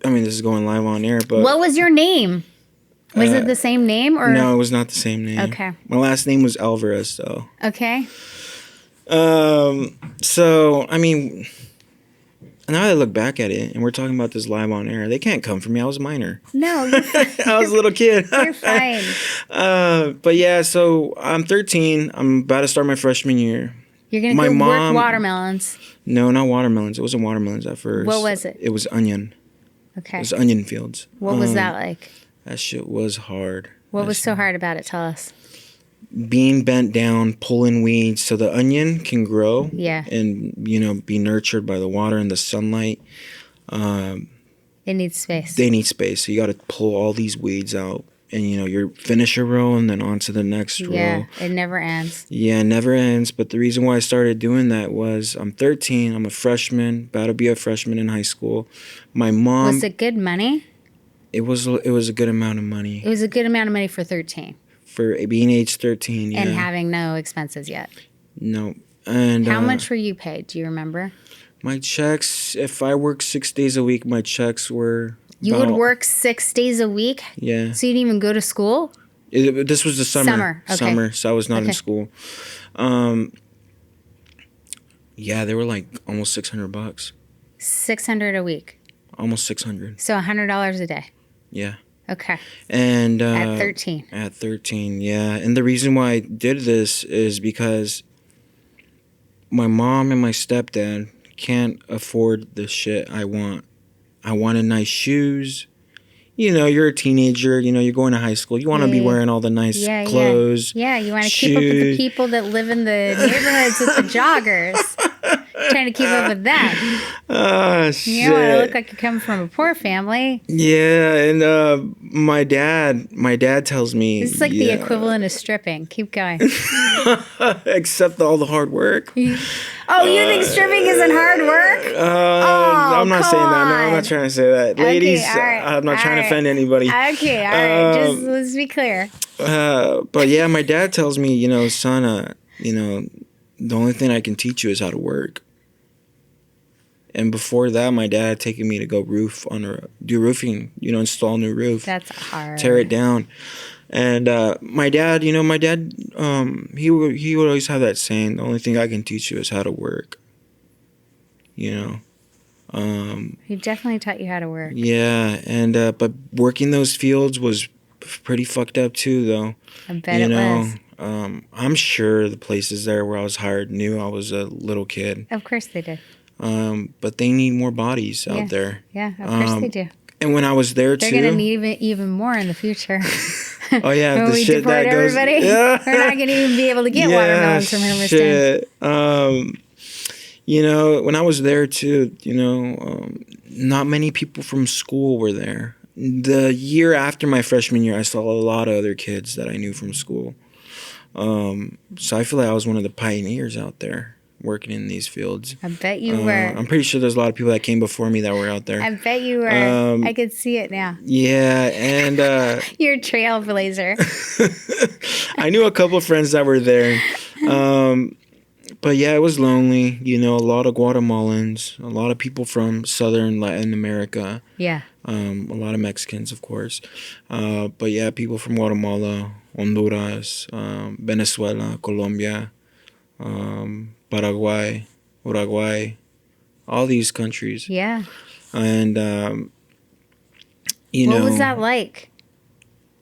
Speaker 2: this is going live on air, but.
Speaker 1: What was your name? Was it the same name or?
Speaker 2: No, it was not the same name.
Speaker 1: Okay.
Speaker 2: My last name was Alvarez, though.
Speaker 1: Okay.
Speaker 2: So, now I look back at it, and we're talking about this live on air. They can't come for me. I was a minor.
Speaker 1: No, you're fine.
Speaker 2: I was a little kid.
Speaker 1: You're fine.
Speaker 2: But yeah, so I'm 13. I'm about to start my freshman year.
Speaker 1: You're going to go work watermelons.
Speaker 2: No, not watermelons. It wasn't watermelons at first.
Speaker 1: What was it?
Speaker 2: It was onion.
Speaker 1: Okay.
Speaker 2: It was onion fields.
Speaker 1: What was that like?
Speaker 2: That shit was hard.
Speaker 1: What was so hard about it? Tell us.
Speaker 2: Being bent down, pulling weeds so the onion can grow.
Speaker 1: Yeah.
Speaker 2: And, be nurtured by the water and the sunlight.
Speaker 1: It needs space.
Speaker 2: They need space. So you got to pull all these weeds out. And, you finish a row and then on to the next row.
Speaker 1: Yeah, it never ends.
Speaker 2: Yeah, it never ends. But the reason why I started doing that was I'm 13. I'm a freshman, about to be a freshman in high school. My mom...
Speaker 1: Was it good money?
Speaker 2: It was a good amount of money.
Speaker 1: It was a good amount of money for 13.
Speaker 2: For being age 13, yeah.
Speaker 1: And having no expenses yet.
Speaker 2: No. And
Speaker 1: how much were you paid? Do you remember?
Speaker 2: My checks, if I worked 6 days a week, my checks were
Speaker 1: You would work 6 days a week?
Speaker 2: Yeah.
Speaker 1: So you didn't even go to school?
Speaker 2: This was the summer.
Speaker 1: Okay.
Speaker 2: Summer, so I was not in school. Yeah, they were like almost $600.
Speaker 1: $600 a week?
Speaker 2: Almost 600.
Speaker 1: So $100 a day?
Speaker 2: Yeah.
Speaker 1: Okay.
Speaker 2: And
Speaker 1: at 13.
Speaker 2: At 13, yeah. And the reason why I did this is because my mom and my stepdad can't afford the shit I want. I wanted nice shoes. You're a teenager. You're going to high school. You want to be wearing all the nice clothes.
Speaker 1: Yeah, you want to keep up with the people that live in the neighborhoods with the joggers. Trying to keep up with that.
Speaker 2: Oh, shit.
Speaker 1: You don't want to look like you come from a poor family.
Speaker 2: Yeah, and my dad tells me
Speaker 1: This is like the equivalent of stripping. Keep going.
Speaker 2: Except all the hard work.
Speaker 1: Oh, you think stripping isn't hard work?
Speaker 2: I'm not saying that. No, I'm
Speaker 1: on.
Speaker 2: not trying to say that. Ladies,
Speaker 1: all right,
Speaker 2: I'm not trying to
Speaker 1: right.
Speaker 2: offend anybody.
Speaker 1: Okay, all right. Just let's be clear.
Speaker 2: But yeah, my dad tells me, son, the only thing I can teach you is how to work. And before that, my dad had taken me to go do roofing, install a new roof.
Speaker 1: That's hard.
Speaker 2: Tear it down. And my dad, he would always have that saying, the only thing I can teach you is how to work.
Speaker 1: He definitely taught you how to work.
Speaker 2: Yeah, and but working those fields was pretty fucked up too, though.
Speaker 1: I bet it was.
Speaker 2: I'm sure the places there where I was hired knew I was a little kid.
Speaker 1: Of course they did.
Speaker 2: But they need more bodies out there.
Speaker 1: Yeah, of course they do.
Speaker 2: And when I was there
Speaker 1: They're
Speaker 2: too,
Speaker 1: going to need even more in the fucher.
Speaker 2: Oh yeah,
Speaker 1: when
Speaker 2: the
Speaker 1: we
Speaker 2: shit
Speaker 1: deport
Speaker 2: that goes.
Speaker 1: everybody,
Speaker 2: Yeah.
Speaker 1: we're not going to even be able to get watermelons from Hermiston.
Speaker 2: Shit. When I was there too, not many people from school were there. The year after my freshman year, I saw a lot of other kids that I knew from school. So I feel like I was one of the pioneers out there working in these fields.
Speaker 1: I bet you were.
Speaker 2: I'm pretty sure there's a lot of people that came before me that were out there.
Speaker 1: I bet you were. I could see it now.
Speaker 2: Yeah, and
Speaker 1: You're a trailblazer.
Speaker 2: I knew a couple of friends that were there. But yeah, it was lonely. A lot of Guatemalans, a lot of people from southern Latin America.
Speaker 1: Yeah.
Speaker 2: A lot of Mexicans, of course. But yeah, people from Guatemala, Honduras, Venezuela, Colombia, Paraguay, Uruguay, all these countries.
Speaker 1: Yeah.
Speaker 2: And,
Speaker 1: What was that like?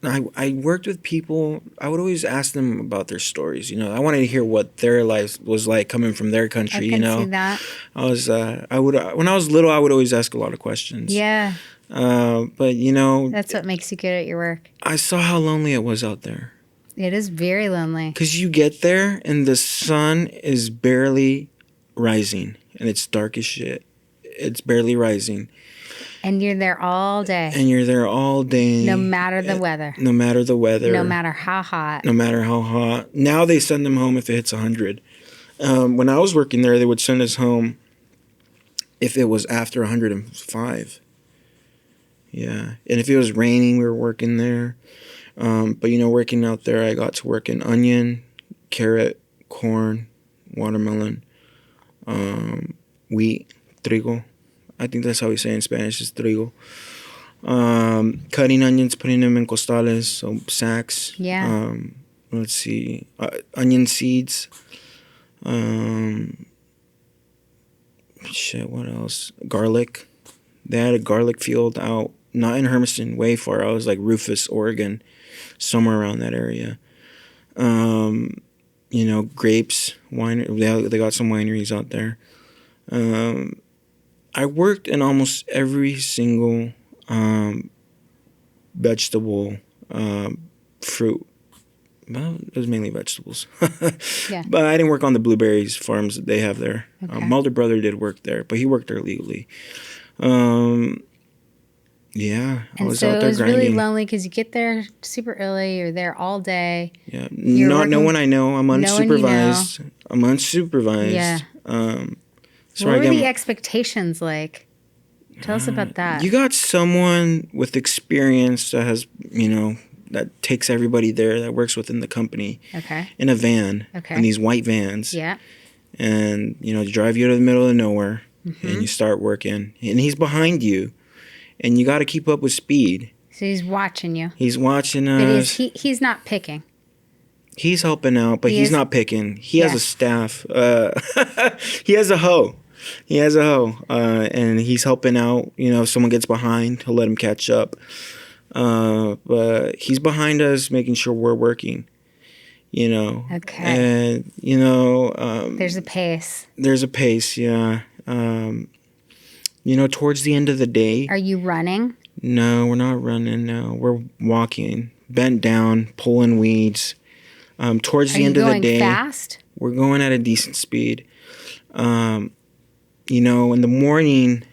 Speaker 2: I worked with people. I would always ask them about their stories. I wanted to hear what their life was like coming from their country.
Speaker 1: I can see that.
Speaker 2: When I was little, I would always ask a lot of questions.
Speaker 1: Yeah.
Speaker 2: But
Speaker 1: That's what makes you good at your work.
Speaker 2: I saw how lonely it was out there.
Speaker 1: It is very lonely.
Speaker 2: Because you get there and the sun is barely rising and it's dark as shit. It's barely rising.
Speaker 1: And you're there all day.
Speaker 2: No
Speaker 1: matter the weather.
Speaker 2: No matter the weather.
Speaker 1: No matter how hot.
Speaker 2: No matter how hot. Now they send them home if it hits 100. When I was working there, they would send us home if it was after 105. Yeah. And if it was raining, we were working there. But working out there, I got to work in onion, carrot, corn, watermelon, wheat, trigo. I think that's how we say it in Spanish, is trigo. Cutting onions, putting them in costales, so sacks.
Speaker 1: Yeah.
Speaker 2: Let's see, onion seeds. What else? Garlic. They had a garlic field out, not in Hermiston, way far. I was like Rufus, Oregon, somewhere around that area. Grapes, wine. They got some wineries out there. I worked in almost every single vegetable, fruit. Well, it was mainly vegetables.
Speaker 1: Yeah.
Speaker 2: But I didn't work on the blueberries farms that they have there.
Speaker 1: Okay.
Speaker 2: My older brother did work there, but he worked there legally. Yeah, I was out there grinding. And so it was
Speaker 1: really lonely because you get there super early. You're there all day.
Speaker 2: Yeah, no one I know. I'm unsupervised.
Speaker 1: No one you know.
Speaker 2: I'm unsupervised.
Speaker 1: Yeah.
Speaker 2: So
Speaker 1: what were the expectations like? Tell us about that.
Speaker 2: You got someone with experience that has, that takes everybody there, that works within the company.
Speaker 1: Okay.
Speaker 2: In a van.
Speaker 1: Okay.
Speaker 2: In these white vans.
Speaker 1: Yeah.
Speaker 2: And, drive you to the middle of nowhere. Mm-hmm. And you start working. And he's behind you. And you got to keep up with speed.
Speaker 1: So he's watching you.
Speaker 2: He's watching us.
Speaker 1: But he's not picking.
Speaker 2: He's helping out, but he's not picking. He has a staff. He has a hoe. And he's helping out. If someone gets behind, he'll let him catch up. But he's behind us, making sure we're working.
Speaker 1: Okay.
Speaker 2: And,
Speaker 1: there's a pace.
Speaker 2: Yeah. Towards the end of the day.
Speaker 1: Are you running?
Speaker 2: No, we're not running. No, we're walking, bent down, pulling weeds. Towards the end of the day.
Speaker 1: Are you going fast?
Speaker 2: We're going at a decent speed. in the morning,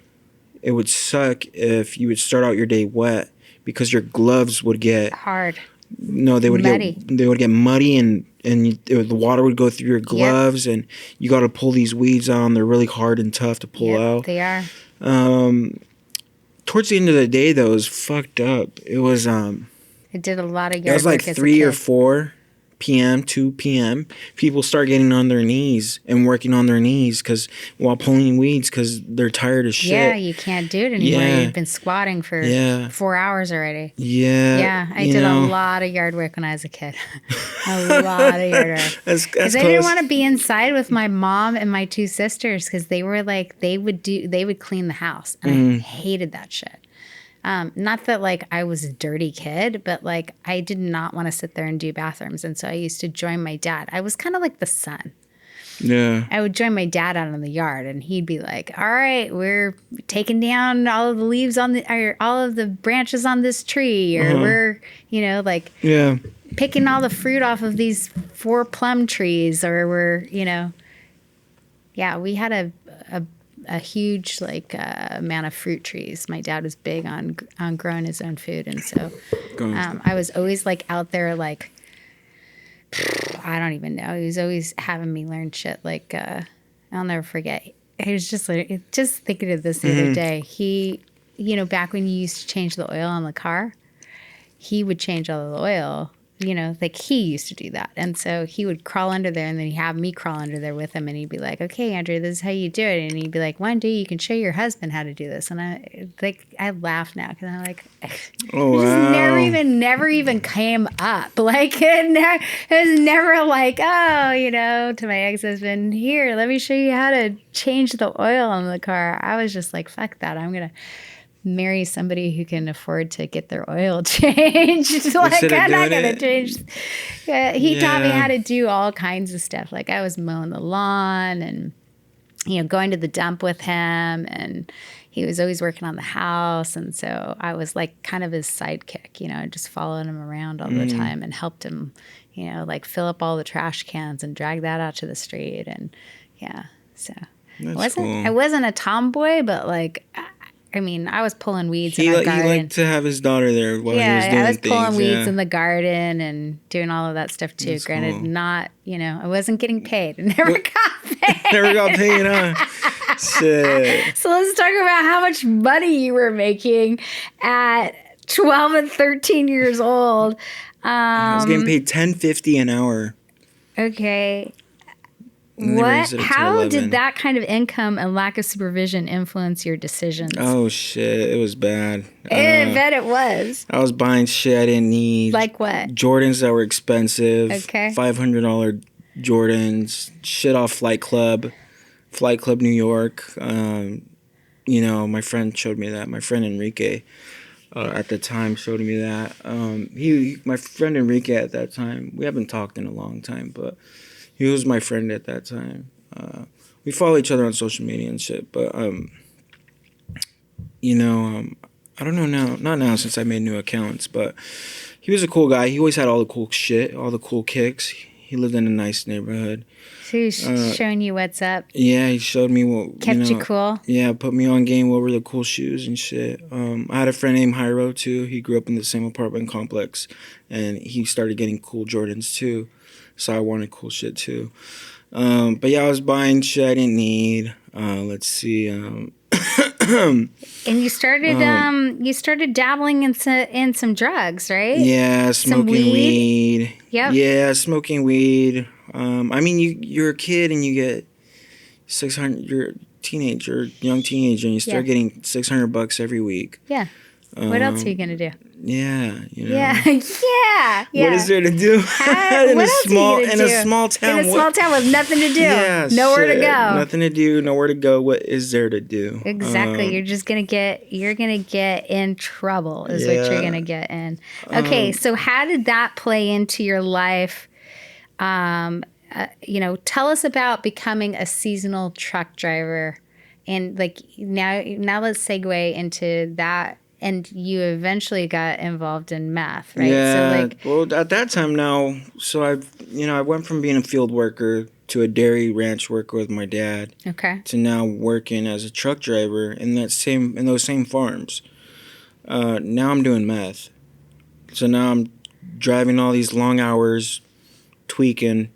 Speaker 2: it would suck if you would start out your day wet because your gloves would get
Speaker 1: hard.
Speaker 2: No, they would
Speaker 1: Muddy.
Speaker 2: get muddy and the water would go through your gloves and you got to pull these weeds out. And they're really hard and tough to pull out.
Speaker 1: They are.
Speaker 2: Towards the end of the day, though, it was fucked up. It was
Speaker 1: It did a lot of yard
Speaker 2: it was like
Speaker 1: work as a
Speaker 2: 3 or
Speaker 1: kid.
Speaker 2: 4 p.m., 2 p.m. People start getting on their knees and working on their knees while pulling weeds because they're tired as shit.
Speaker 1: Yeah, you can't do it anymore.
Speaker 2: Yeah.
Speaker 1: You've been squatting for 4 hours already.
Speaker 2: Yeah.
Speaker 1: Yeah, I did a lot of yard work when I was a kid. A lot of yard work. Because I didn't want to be inside with my mom and my 2 sisters because they were like, they would clean the house. And I hated that shit. Not that like I was a dirty kid, but like I did not want to sit there and do bathrooms. And so I used to join my dad. I was kind of like the son.
Speaker 2: Yeah.
Speaker 1: I would join my dad out in the yard and he'd be like, all right, we're taking down all of the leaves or all of the branches on this tree. Or we're, like picking all the fruit off of these 4 plum trees. Or we're, we had a huge amount of fruit trees. My dad was big on growing his own food, and so I was always like out there like I don't even know. He was always having me learn shit. Like I'll never forget. He was just thinking of this the other day. He, back when you used to change the oil on the car, he would change all the oil. Like he used to do that. And so he would crawl under there and then he'd have me crawl under there with him and he'd be like, okay, Andrew, this is how you do it. And he'd be like, one day you can show your husband how to do this. And I laugh now because I'm like,
Speaker 2: oh, wow.
Speaker 1: Just never even came up. Like it was never like, to my ex-husband, here, let me show you how to change the oil on the car. I was just like, fuck that. I'm going to marry somebody who can afford to get their oil changed. Like I'm not gonna change. He taught me how to do all kinds of stuff. Like I was mowing the lawn and going to the dump with him, and he was always working on the house, and so I was like kind of his sidekick. Just following him around all the time and helped him, like fill up all the trash cans and drag that out to the street, and so I wasn't a tomboy, but like. I was pulling weeds in our garden. He liked
Speaker 2: to have his daughter there while he was doing things.
Speaker 1: I was pulling weeds in the garden and doing all of that stuff too. That's Granted, cool. Not, I wasn't getting paid. I never got paid.
Speaker 2: Never got paid, huh? Shit.
Speaker 1: So let's talk about how much money you were making at 12 and 13 years old.
Speaker 2: I was getting paid $10.50 an hour.
Speaker 1: Okay. How did that kind of income and lack of supervision influence your decisions?
Speaker 2: Oh shit, it was bad.
Speaker 1: I bet it was.
Speaker 2: I was buying shit I didn't need.
Speaker 1: Like what?
Speaker 2: Jordans that were expensive.
Speaker 1: Okay.
Speaker 2: $500 Jordans. Shit off Flight Club New York. My friend showed me that. My friend Enrique at the time showed me that. My friend Enrique at that time, we haven't talked in a long time, but he was my friend at that time. We follow each other on social media and shit, but I don't know now. Not now since I made new accounts, but he was a cool guy. He always had all the cool shit, all the cool kicks. He lived in a nice neighborhood.
Speaker 1: So he's showing you what's up.
Speaker 2: Yeah, he showed me what
Speaker 1: kept you cool.
Speaker 2: Yeah, put me on game. What were the cool shoes and shit. I had a friend named Jairo too. He grew up in the same apartment complex, and he started getting cool Jordans too. So I wanted cool shit too. But yeah, I was buying shit I didn't need. Let's see. And
Speaker 1: you started dabbling in some drugs, right?
Speaker 2: Yeah, smoking weed.
Speaker 1: Yep.
Speaker 2: Yeah, smoking weed. You're a kid and you get 600. You're a young teenager, and you start getting $600 every week.
Speaker 1: Yeah. What else are you gonna do?
Speaker 2: Yeah,
Speaker 1: Yeah.
Speaker 2: What is there to do? In a small town?
Speaker 1: In a small town with nothing to do.
Speaker 2: Yeah,
Speaker 1: nowhere to go.
Speaker 2: Nothing to do. Nowhere to go. What is there to do?
Speaker 1: Exactly. You're gonna get in trouble. Is what you're gonna get in. Okay. So how did that play into your life? Tell us about becoming a seasonal truck driver, and like now let's segue into that. and you eventually got involved in meth, right?
Speaker 2: Yeah.
Speaker 1: So
Speaker 2: Well, at that time now, so I went from being a field worker to a dairy ranch worker with my dad
Speaker 1: okay.
Speaker 2: to now working as a truck driver in those same farms. Now I'm doing meth. So now I'm driving all these long hours, tweaking.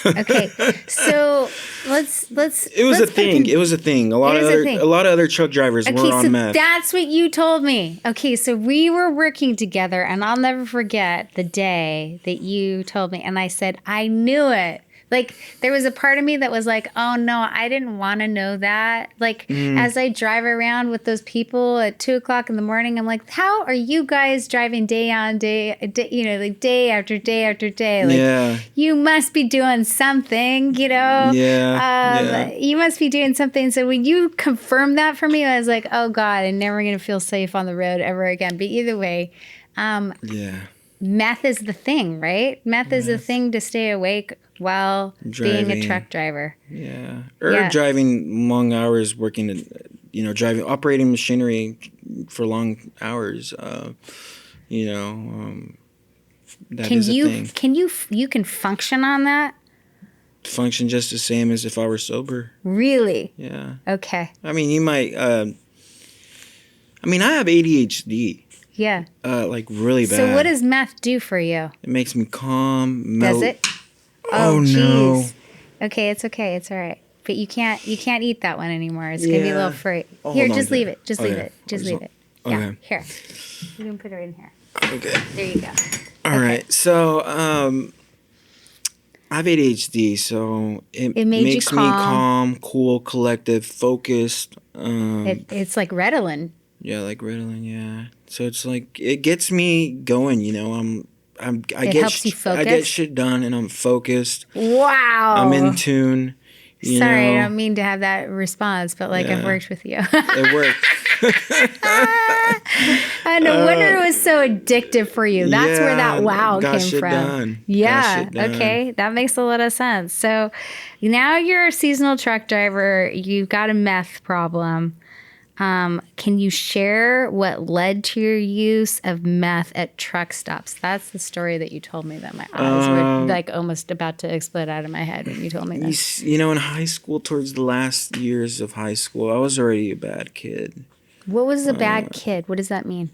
Speaker 1: Okay, so let's.
Speaker 2: It was a thing. It was a thing. A lot of other truck drivers were on meth.
Speaker 1: That's what you told me. Okay, so we were working together, and I'll never forget the day that you told me, and I said, I knew it. Like, there was a part of me that was like, oh no, I didn't want to know that. Like, as I drive around with those people at 2:00 in the morning, I'm like, how are you guys driving day on day, like day after day after day? Like, you must be doing something, you know? You must be doing something. So when you confirmed that for me, I was like, oh God, I'm never going to feel safe on the road ever again. But either way, meth is the thing, right? Meth is the thing to stay awake while being a truck driver.
Speaker 2: Yeah. Or driving long hours, working, operating machinery for long hours. That is a thing.
Speaker 1: You can function on that?
Speaker 2: Function just the same as if I were sober.
Speaker 1: Really?
Speaker 2: Yeah.
Speaker 1: Okay.
Speaker 2: I mean, you might, I have ADHD.
Speaker 1: Yeah.
Speaker 2: Like really bad.
Speaker 1: So what does meth do for you?
Speaker 2: It makes me calm.
Speaker 1: Does it?
Speaker 2: Oh no.
Speaker 1: Okay, it's okay. It's all right. But you can't eat that one anymore. It's gonna be a little free. Here, just leave it. Just leave it. Just leave it. Yeah.
Speaker 2: Okay.
Speaker 1: Here. You can put it in here.
Speaker 2: Okay.
Speaker 1: There you go.
Speaker 2: All right. So I have ADHD, so it makes me calm, cool, collected, focused.
Speaker 1: It's like Ritalin.
Speaker 2: Yeah, like Ritalin. Yeah. So it's like it gets me going. It
Speaker 1: helps you focus?
Speaker 2: I get shit done, and I'm focused.
Speaker 1: Wow.
Speaker 2: I'm in tune.
Speaker 1: Sorry, I don't mean to have that response, but I've worked with you.
Speaker 2: It worked.
Speaker 1: No wonder it was so addictive for you. That's where that wow
Speaker 2: got
Speaker 1: came
Speaker 2: shit
Speaker 1: from.
Speaker 2: Done.
Speaker 1: Yeah. Okay. That makes a lot of sense. So now you're a seasonal truck driver. You've got a meth problem. Can you share what led to your use of meth at truck stops? That's the story that you told me that my eyes were almost about to explode out of my head when you told me that.
Speaker 2: In high school, towards the last years of high school, I was already a bad kid.
Speaker 1: What was a bad kid? What does that mean?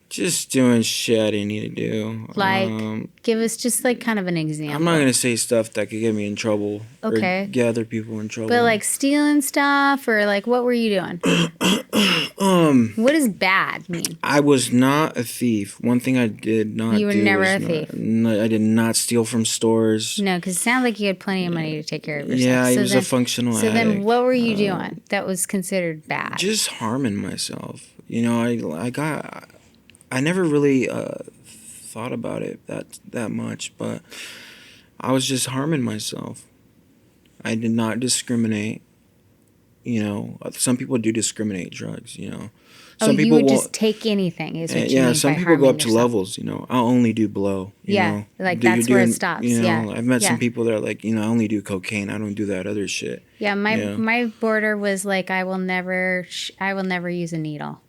Speaker 2: Just doing shit I didn't need to do.
Speaker 1: Give us just kind of an example.
Speaker 2: I'm not going to say stuff that could get me in trouble.
Speaker 1: Okay.
Speaker 2: Or get other people in trouble.
Speaker 1: But stealing stuff or what were you doing? What does bad mean?
Speaker 2: I was not a thief. One thing I did not do.
Speaker 1: You were never a thief.
Speaker 2: I did not steal from stores.
Speaker 1: No, because it sounded like you had plenty of money to take care of yourself.
Speaker 2: Yeah, I was a functional addict.
Speaker 1: So then what were you doing that was considered bad?
Speaker 2: Just harming myself. I never really thought about it that much, but I was just harming myself. I did not discriminate. Some people do discriminate drugs. Some people
Speaker 1: you would just take anything. Is what you mean
Speaker 2: some
Speaker 1: by
Speaker 2: people go up to
Speaker 1: yourself.
Speaker 2: levels. I'll only do blow.
Speaker 1: That's where it stops.
Speaker 2: I've met some people that are like, I only do cocaine. I don't do that other shit.
Speaker 1: Yeah, my border was I will never use a needle.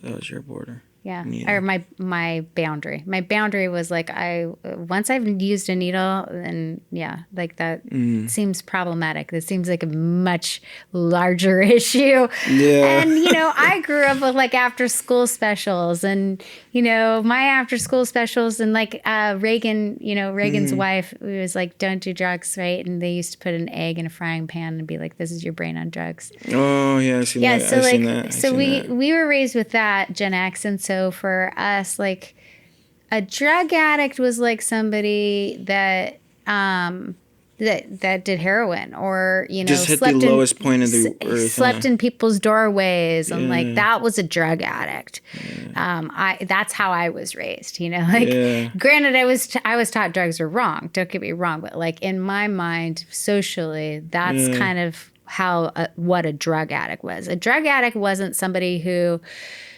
Speaker 2: That was your border.
Speaker 1: Yeah. Or my boundary. My boundary was once I've used a needle, then that seems problematic. That seems like a much larger issue.
Speaker 2: Yeah.
Speaker 1: And I grew up with after school specials, and my after school specials, and Reagan, Reagan's wife was don't do drugs, right? And they used to put an egg in a frying pan and be like, this is your brain on drugs.
Speaker 2: Oh yeah, I seen that.
Speaker 1: So we were raised with that, Gen X, and so for us, a drug addict was somebody that that did heroin, or
Speaker 2: just hit the lowest point of the earth,
Speaker 1: slept in people's doorways, and that was a drug addict. That's how I was raised. Granted, I was taught drugs are wrong. Don't get me wrong, but in my mind, socially, that's kind of how what a drug addict was. A drug addict wasn't somebody who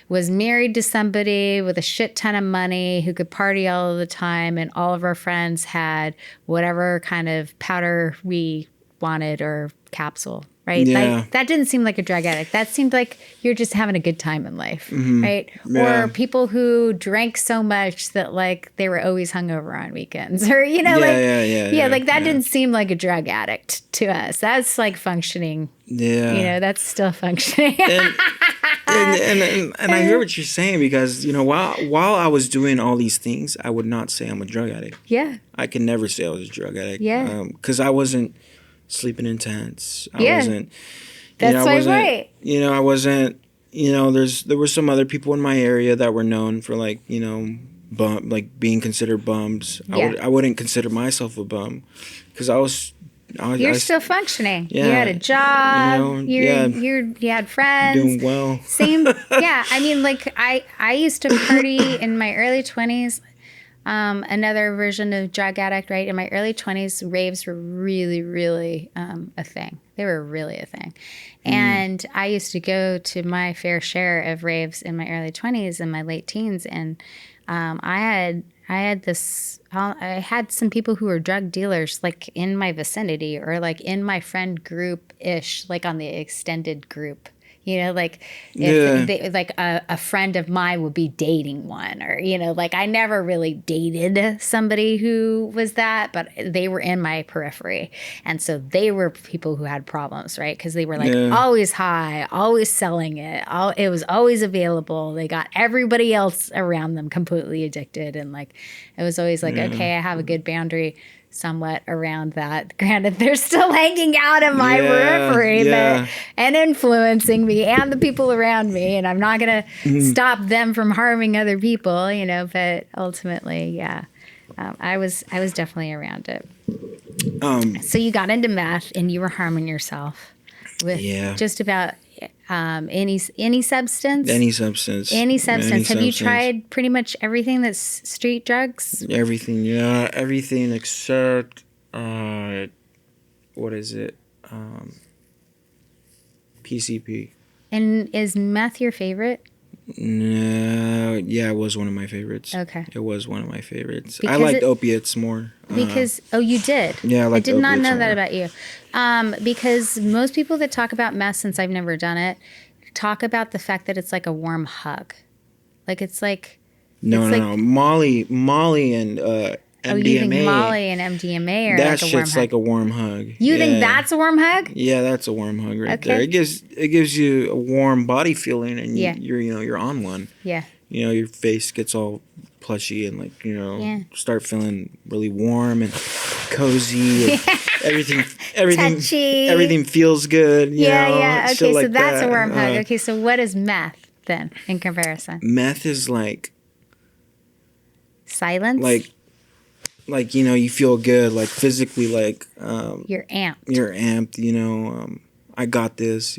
Speaker 1: was married to somebody with a shit ton of money who could party all of the time, and all of our friends had whatever kind of powder we wanted or capsule. right?
Speaker 2: Yeah.
Speaker 1: Like, that didn't seem like a drug addict. That seemed like you're just having a good time in life,
Speaker 2: Mm-hmm.
Speaker 1: right?
Speaker 2: Yeah.
Speaker 1: Or people who drank so much that like they were always hungover on weekends, or like that didn't seem like a drug addict to us. That's like functioning.
Speaker 2: Yeah.
Speaker 1: That's still functioning.
Speaker 2: And I hear what you're saying, because while I was doing all these things, I would not say I'm a drug addict.
Speaker 1: Yeah.
Speaker 2: I can never say I was a drug addict.
Speaker 1: Yeah.
Speaker 2: Because I wasn't sleeping in tents. I
Speaker 1: Yeah.
Speaker 2: wasn't.
Speaker 1: That's right.
Speaker 2: I wasn't. There were some other people in my area that were known for like being considered bums.
Speaker 1: Yeah.
Speaker 2: I wouldn't consider myself a bum, because
Speaker 1: You're still functioning.
Speaker 2: Yeah,
Speaker 1: you had a job. You had friends.
Speaker 2: Doing well.
Speaker 1: Same. Yeah. I mean, like I used to party in my early 20s. Another version of drug addict, right? In my early 20s, raves were really, really a thing. They were really a thing. And I used to go to my fair share of raves in my early 20s and my late teens. And I had some people who were drug dealers like in my vicinity, or like in my friend group-ish, like on the extended group. Like if they, like a friend of mine would be dating one, or, like I never really dated somebody who was that, but they were in my periphery. And so they were people who had problems, right? Because they were like always high, always selling it. It was always available. They got everybody else around them completely addicted. And like, it was always like, okay, I have a good boundary somewhat around that. Granted, they're still hanging out in my periphery and influencing me and the people around me, and I'm not going to stop them from harming other people, but ultimately, I was definitely around it. So you got into meth and you were harming yourself with just about any substance? Any substance. Have you tried pretty much everything that's street drugs?
Speaker 2: Everything, everything except what is it? PCP.
Speaker 1: And is meth your favorite?
Speaker 2: No, it was one of my favorites.
Speaker 1: Okay.
Speaker 2: It was one of my favorites. I liked opiates more.
Speaker 1: Because, you did?
Speaker 2: Yeah,
Speaker 1: I did not know that about you. Because most people that talk about meth, since I've never done it, talk about the fact that it's like a warm hug. Like it's like...
Speaker 2: No. Molly and MDMA.
Speaker 1: Oh, you think Molly and MDMA are like a warm hug? That shit's
Speaker 2: like a warm hug.
Speaker 1: You think that's a warm hug?
Speaker 2: Yeah, that's a warm hug right there. It gives you a warm body feeling, and you're on one.
Speaker 1: Yeah.
Speaker 2: Your face gets all plushy and like start feeling really warm and cozy. And everything
Speaker 1: touchy.
Speaker 2: Everything feels good.
Speaker 1: Okay, so that's a warm hug. Okay, so what is meth then in comparison?
Speaker 2: Meth is like
Speaker 1: silence.
Speaker 2: Like you feel good, like physically, like
Speaker 1: you're amped.
Speaker 2: I got this.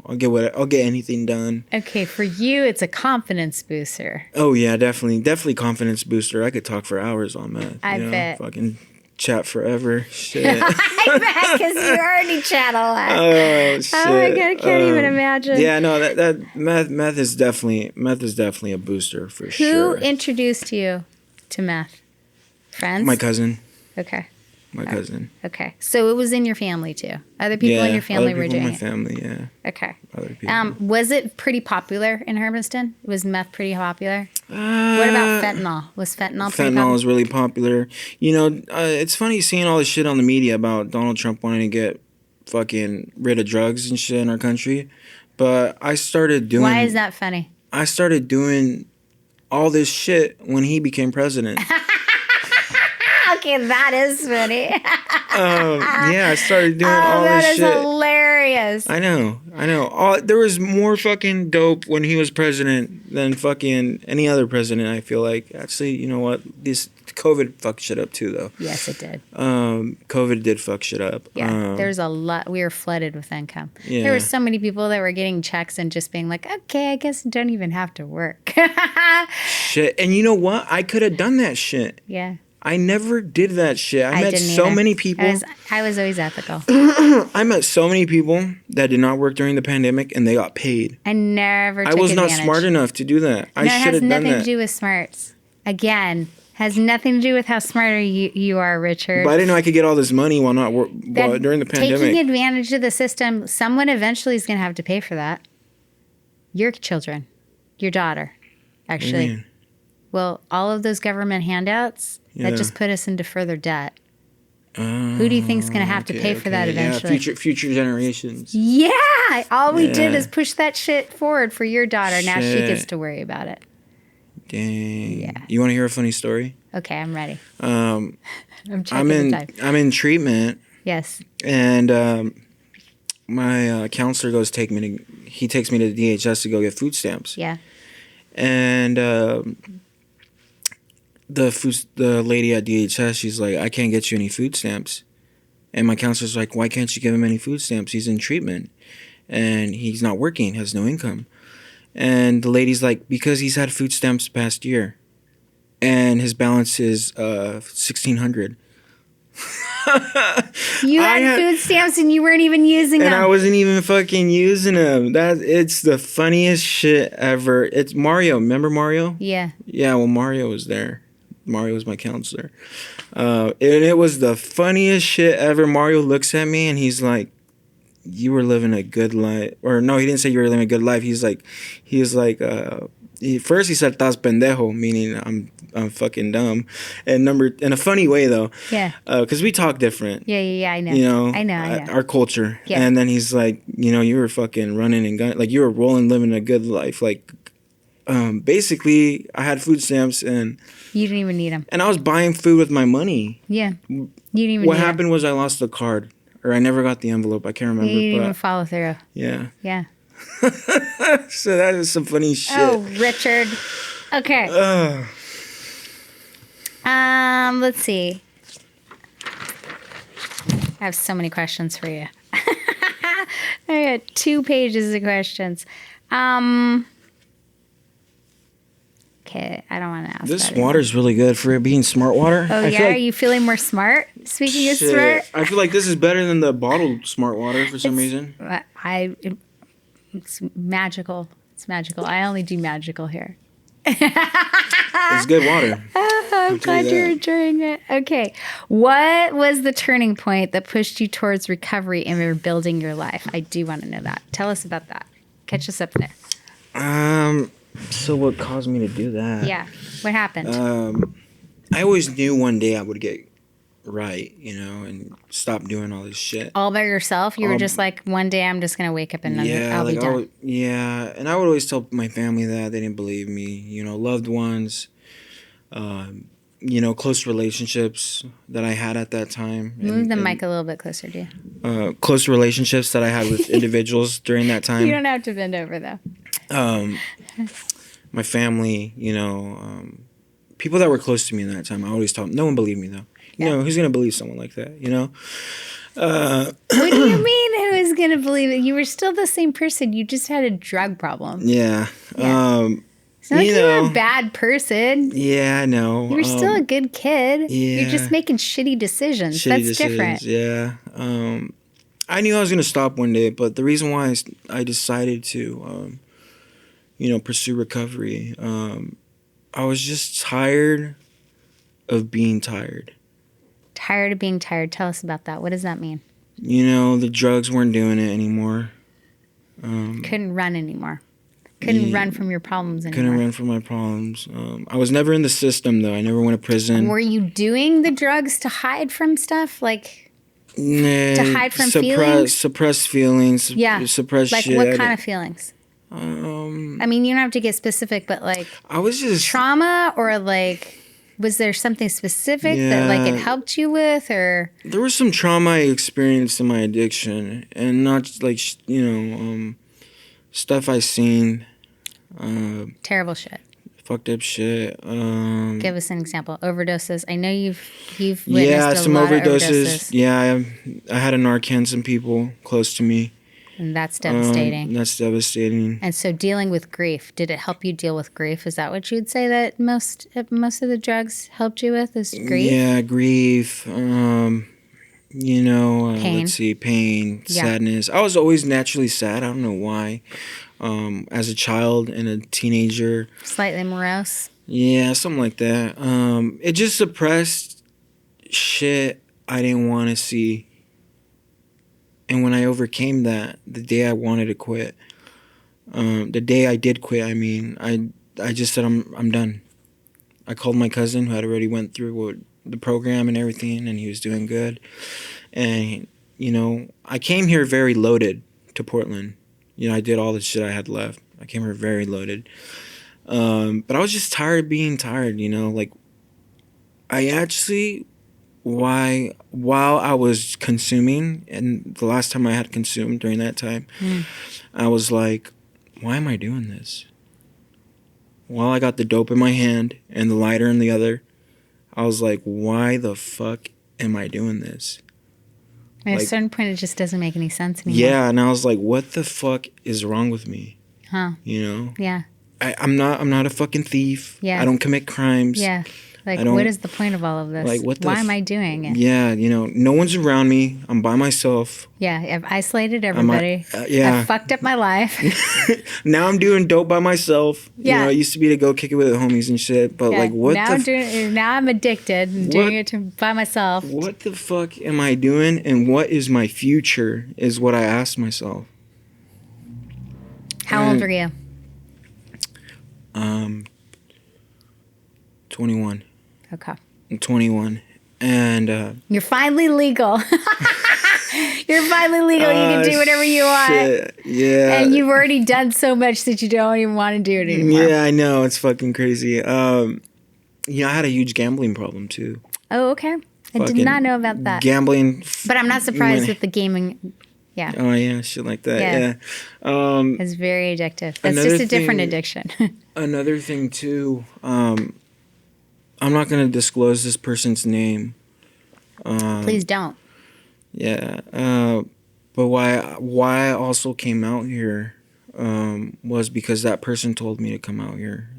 Speaker 2: I'll get anything done.
Speaker 1: Okay, for you, it's a confidence booster.
Speaker 2: Oh yeah, definitely confidence booster. I could talk for hours on that.
Speaker 1: I bet.
Speaker 2: Fucking chat forever. Shit.
Speaker 1: I bet, because you already chat a lot.
Speaker 2: Oh shit.
Speaker 1: Oh my god, I can't even imagine.
Speaker 2: Yeah, no, that meth is definitely a booster for sure.
Speaker 1: Who introduced you to meth? Friends?
Speaker 2: My cousin.
Speaker 1: Okay.
Speaker 2: My cousin.
Speaker 1: Okay. So it was in your family too? Other people in your family were doing it?
Speaker 2: my family, yeah.
Speaker 1: Okay.
Speaker 2: Other people.
Speaker 1: Was it pretty popular in Hermiston? Was meth pretty popular? What about fentanyl? Was fentanyl pretty popular?
Speaker 2: Fentanyl was really popular. It's funny seeing all this shit on the media about Donald Trump wanting to get fucking rid of drugs and shit in our country. But I started doing...
Speaker 1: Why is that funny?
Speaker 2: I started doing all this shit when he became president.
Speaker 1: Okay, that is funny.
Speaker 2: I started doing all this shit.
Speaker 1: That is hilarious.
Speaker 2: I know. There was more fucking dope when he was president than fucking any other president, I feel like. Actually, you know what? This COVID fucked shit up too, though.
Speaker 1: Yes, it did.
Speaker 2: COVID did fuck shit up.
Speaker 1: Yeah, there's a lot. We were flooded with income.
Speaker 2: Yeah.
Speaker 1: There were so many people that were getting checks and just being like, okay, I guess I don't even have to work.
Speaker 2: Shit. And you know what? I could have done that shit.
Speaker 1: Yeah.
Speaker 2: I never did that shit. I met so many people.
Speaker 1: I was always ethical.
Speaker 2: I met so many people that did not work during the pandemic, and they got paid.
Speaker 1: I never took
Speaker 2: I was
Speaker 1: advantage.
Speaker 2: not smart enough to do that. I should have done that.
Speaker 1: It has nothing to do with smarts. Again, Has nothing to do with how smart you are, Richard.
Speaker 2: But I didn't know I could get all this money while during the pandemic.
Speaker 1: Taking advantage of the system, someone eventually is going to have to pay for that. Your children, your daughter, actually. Well, all of those government handouts, that just put us into further debt. Who do you think is going to have to pay for that eventually?
Speaker 2: Future generations.
Speaker 1: Yeah. All we did is push that shit forward for your daughter. Now she gets to worry about it.
Speaker 2: Dang. Yeah. You want to hear a funny story?
Speaker 1: Okay, I'm ready.
Speaker 2: I'm in treatment.
Speaker 1: Yes.
Speaker 2: And my counselor takes me to the DHS to go get food stamps.
Speaker 1: Yeah.
Speaker 2: And the lady at DHS, she's like, I can't get you any food stamps. And my counselor's like, why can't you give him any food stamps? He's in treatment and he's not working, has no income. And the lady's like, because he's had food stamps the past year and his balance is $1,600.
Speaker 1: You had food stamps and you weren't even using them.
Speaker 2: And I wasn't even fucking using them. It's the funniest shit ever. It's Mario. Remember Mario?
Speaker 1: Yeah.
Speaker 2: Yeah, well, Mario was there. Mario was my counselor. And it was the funniest shit ever. Mario looks at me and he's like, you were living a good life. Or no, he didn't say you were living a good life. First he said, "Estás pendejo," meaning I'm fucking dumb. And in a funny way though.
Speaker 1: Yeah.
Speaker 2: Because we talk different.
Speaker 1: Yeah, I know.
Speaker 2: You know.
Speaker 1: I know.
Speaker 2: Our culture.
Speaker 1: Yeah.
Speaker 2: And then he's like, you were fucking running and gunning. Like you were rolling, living a good life. Like, basically I had food stamps and.
Speaker 1: You didn't even need them.
Speaker 2: And I was buying food with my money.
Speaker 1: Yeah. You didn't even
Speaker 2: What happened was I lost the card. Or I never got the envelope. I can't remember.
Speaker 1: You didn't even follow through.
Speaker 2: Yeah.
Speaker 1: Yeah.
Speaker 2: So that is some funny shit.
Speaker 1: Oh, Richard. Okay. Let's see. I have so many questions for you. I got 2 pages of questions. Okay, I don't want to ask
Speaker 2: this water's really good for it being smart water.
Speaker 1: Oh, yeah? Are you feeling more smart? Speaking of smart?
Speaker 2: I feel like this is better than the bottled smart water for some reason.
Speaker 1: It's magical. It's magical. I only do magical here.
Speaker 2: It's good water.
Speaker 1: I'm glad you're enjoying it. Okay. What was the turning point that pushed you towards recovery and rebuilding your life? I do want to know that. Tell us about that. Catch us up there.
Speaker 2: So what caused me to do that?
Speaker 1: Yeah. What happened?
Speaker 2: I always knew one day I would get right, and stop doing all this shit.
Speaker 1: All by yourself? You were just like, one day I'm just going to wake up and I'll be done.
Speaker 2: And I would always tell my family that. They didn't believe me. Loved ones, close relationships that I had at that time.
Speaker 1: Move the mic a little bit closer to you.
Speaker 2: Close relationships that I had with individuals during that time.
Speaker 1: You don't have to bend over, though.
Speaker 2: My family, people that were close to me in that time, I always told them, no one believed me though. Who's going to believe someone like that,
Speaker 1: What do you mean who is going to believe it? You were still the same person. You just had a drug problem.
Speaker 2: Yeah.
Speaker 1: It's not like you were a bad person.
Speaker 2: Yeah, I know.
Speaker 1: You were still a good kid.
Speaker 2: Yeah.
Speaker 1: You're just making shitty decisions. That's different.
Speaker 2: Yeah. I knew I was going to stop one day, but the reason why I decided to, pursue recovery, I was just tired of being tired.
Speaker 1: Tired of being tired. Tell us about that. What does that mean?
Speaker 2: The drugs weren't doing it anymore.
Speaker 1: Couldn't run anymore. Couldn't run from your problems anymore.
Speaker 2: Couldn't run from my problems. I was never in the system, though. I never went to prison.
Speaker 1: Were you doing the drugs to hide from stuff? Like, to hide from feelings?
Speaker 2: Suppress feelings.
Speaker 1: Yeah.
Speaker 2: Suppress
Speaker 1: like
Speaker 2: shit.
Speaker 1: What kind of feelings? I mean, you don't have to get specific, but like...
Speaker 2: I was just...
Speaker 1: Trauma or like... Was there something specific that like it helped you with, or?
Speaker 2: There was some trauma I experienced in my addiction, and not like stuff I seen.
Speaker 1: Terrible shit.
Speaker 2: Fucked up shit.
Speaker 1: Give us an example. Overdoses. I know you've witnessed
Speaker 2: some
Speaker 1: a lot
Speaker 2: overdoses.
Speaker 1: Of overdoses.
Speaker 2: Yeah, I had to Narcan some people close to me.
Speaker 1: And that's devastating.
Speaker 2: That's devastating.
Speaker 1: And so dealing with grief, did it help you deal with grief? Is that what you would say that most of the drugs helped you with is grief?
Speaker 2: Yeah, grief.
Speaker 1: Pain.
Speaker 2: Let's see, pain, sadness. I was always naturally sad. I don't know why. as a child and a teenager.
Speaker 1: Slightly morose.
Speaker 2: Yeah, something like that. It just suppressed shit I didn't want to see. And when I overcame that, the day I wanted to quit, the day I did quit, I just said I'm done. I called my cousin who had already went through the program and everything, and he was doing good. And I came here very loaded to Portland. I did all the shit I had left. I came here very loaded. But I was just tired of being tired. Like I actually, while I was consuming, and the last time I had consumed during that time, I was like, why am I doing this? While I got the dope in my hand and the lighter in the other, I was like, why the fuck am I doing this?
Speaker 1: At a certain point, it just doesn't make any sense anymore.
Speaker 2: Yeah, and I was like, what the fuck is wrong with me?
Speaker 1: Huh. Yeah.
Speaker 2: I'm not a fucking thief.
Speaker 1: Yeah.
Speaker 2: I don't commit crimes.
Speaker 1: Yeah. Like, what is the point of all of this?
Speaker 2: Like,
Speaker 1: why am I doing it?
Speaker 2: Yeah, no one's around me. I'm by myself.
Speaker 1: Yeah, I've isolated everybody.
Speaker 2: Yeah.
Speaker 1: I've fucked up my life.
Speaker 2: Now I'm doing dope by myself.
Speaker 1: Yeah.
Speaker 2: It used to be to go kick it with the homies and shit. But like, what
Speaker 1: now I'm addicted and doing it by myself.
Speaker 2: What the fuck am I doing? And what is my future is what I asked myself.
Speaker 1: How old are you?
Speaker 2: 21.
Speaker 1: Okay.
Speaker 2: I'm 21. And
Speaker 1: you're finally legal. You're finally legal. You can do whatever you want.
Speaker 2: Shit. Yeah.
Speaker 1: And you've already done so much that you don't even want to do it anymore.
Speaker 2: Yeah, I know. It's fucking crazy. I had a huge gambling problem too.
Speaker 1: Oh, okay. I did not know about that.
Speaker 2: Gambling.
Speaker 1: But I'm not surprised with the gaming. Yeah.
Speaker 2: Oh, yeah. Shit like that. Yeah.
Speaker 1: It's very addictive. That's just a different addiction.
Speaker 2: Another thing too, I'm not going to disclose this person's name.
Speaker 1: Please don't.
Speaker 2: Yeah. But why I also came out here was because that person told me to come out here.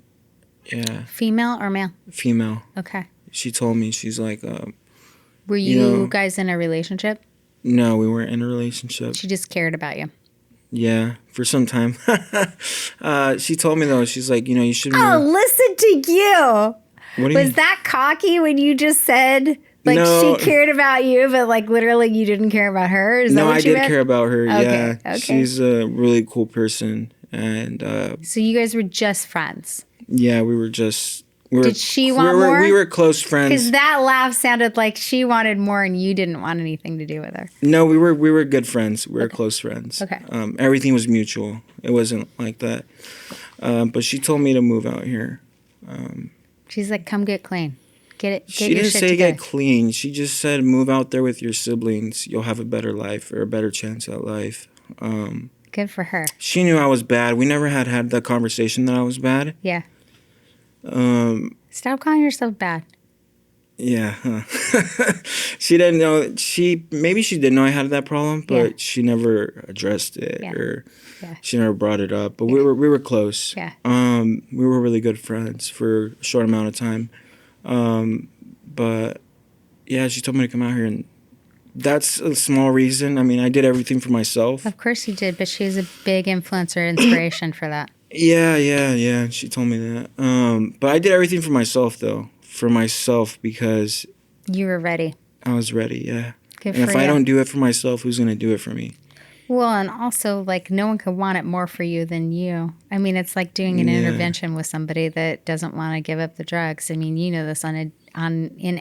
Speaker 2: Yeah.
Speaker 1: Female or male?
Speaker 2: Female.
Speaker 1: Okay.
Speaker 2: She told me, she's like...
Speaker 1: Were you guys in a relationship?
Speaker 2: No, we weren't in a relationship.
Speaker 1: She just cared about you.
Speaker 2: Yeah, for some time. She told me, though, she's like, you should...
Speaker 1: Oh, listen to you!
Speaker 2: What do you mean?
Speaker 1: Was that cocky when you just said... Like,
Speaker 2: no.
Speaker 1: she cared about you, but, like, literally you didn't care about her? Is that what you meant?
Speaker 2: I did care about her,
Speaker 1: okay.
Speaker 2: Yeah.
Speaker 1: Okay.
Speaker 2: She's a really cool person. And
Speaker 1: so you guys were just friends?
Speaker 2: Yeah, we were just...
Speaker 1: Did she want more?
Speaker 2: We were close friends.
Speaker 1: Because that laugh sounded like she wanted more and you didn't want anything to do with her.
Speaker 2: No, we were good friends. We were close friends.
Speaker 1: Okay.
Speaker 2: Everything was mutual. It wasn't like that. But she told me to move out here.
Speaker 1: She's like, come get clean.
Speaker 2: She didn't say get clean. She just said move out there with your siblings. You'll have a better life or a better chance at life.
Speaker 1: Good for her. She
Speaker 2: knew I was bad. We never had the conversation that I was bad.
Speaker 1: Yeah. Stop calling yourself bad.
Speaker 2: Yeah. She didn't know. Maybe she did know I had that problem, but she never addressed it or she never brought it up. But we were close.
Speaker 1: Yeah.
Speaker 2: We were really good friends for a short amount of time. But yeah, she told me to come out here, and that's a small reason. I mean, I did everything for myself.
Speaker 1: Of course you did, but she's a big influencer, inspiration for that.
Speaker 2: Yeah. She told me that. But I did everything for myself, though. For myself, because
Speaker 1: you were ready.
Speaker 2: I was ready. Yeah.
Speaker 1: Good
Speaker 2: and
Speaker 1: for
Speaker 2: if
Speaker 1: you.
Speaker 2: I don't do it for myself, who's gonna do it for me?
Speaker 1: Well, and also, like, no one could want it more for you than you. I mean, it's like doing an intervention with somebody that doesn't want to give up the drugs. I mean, you know this in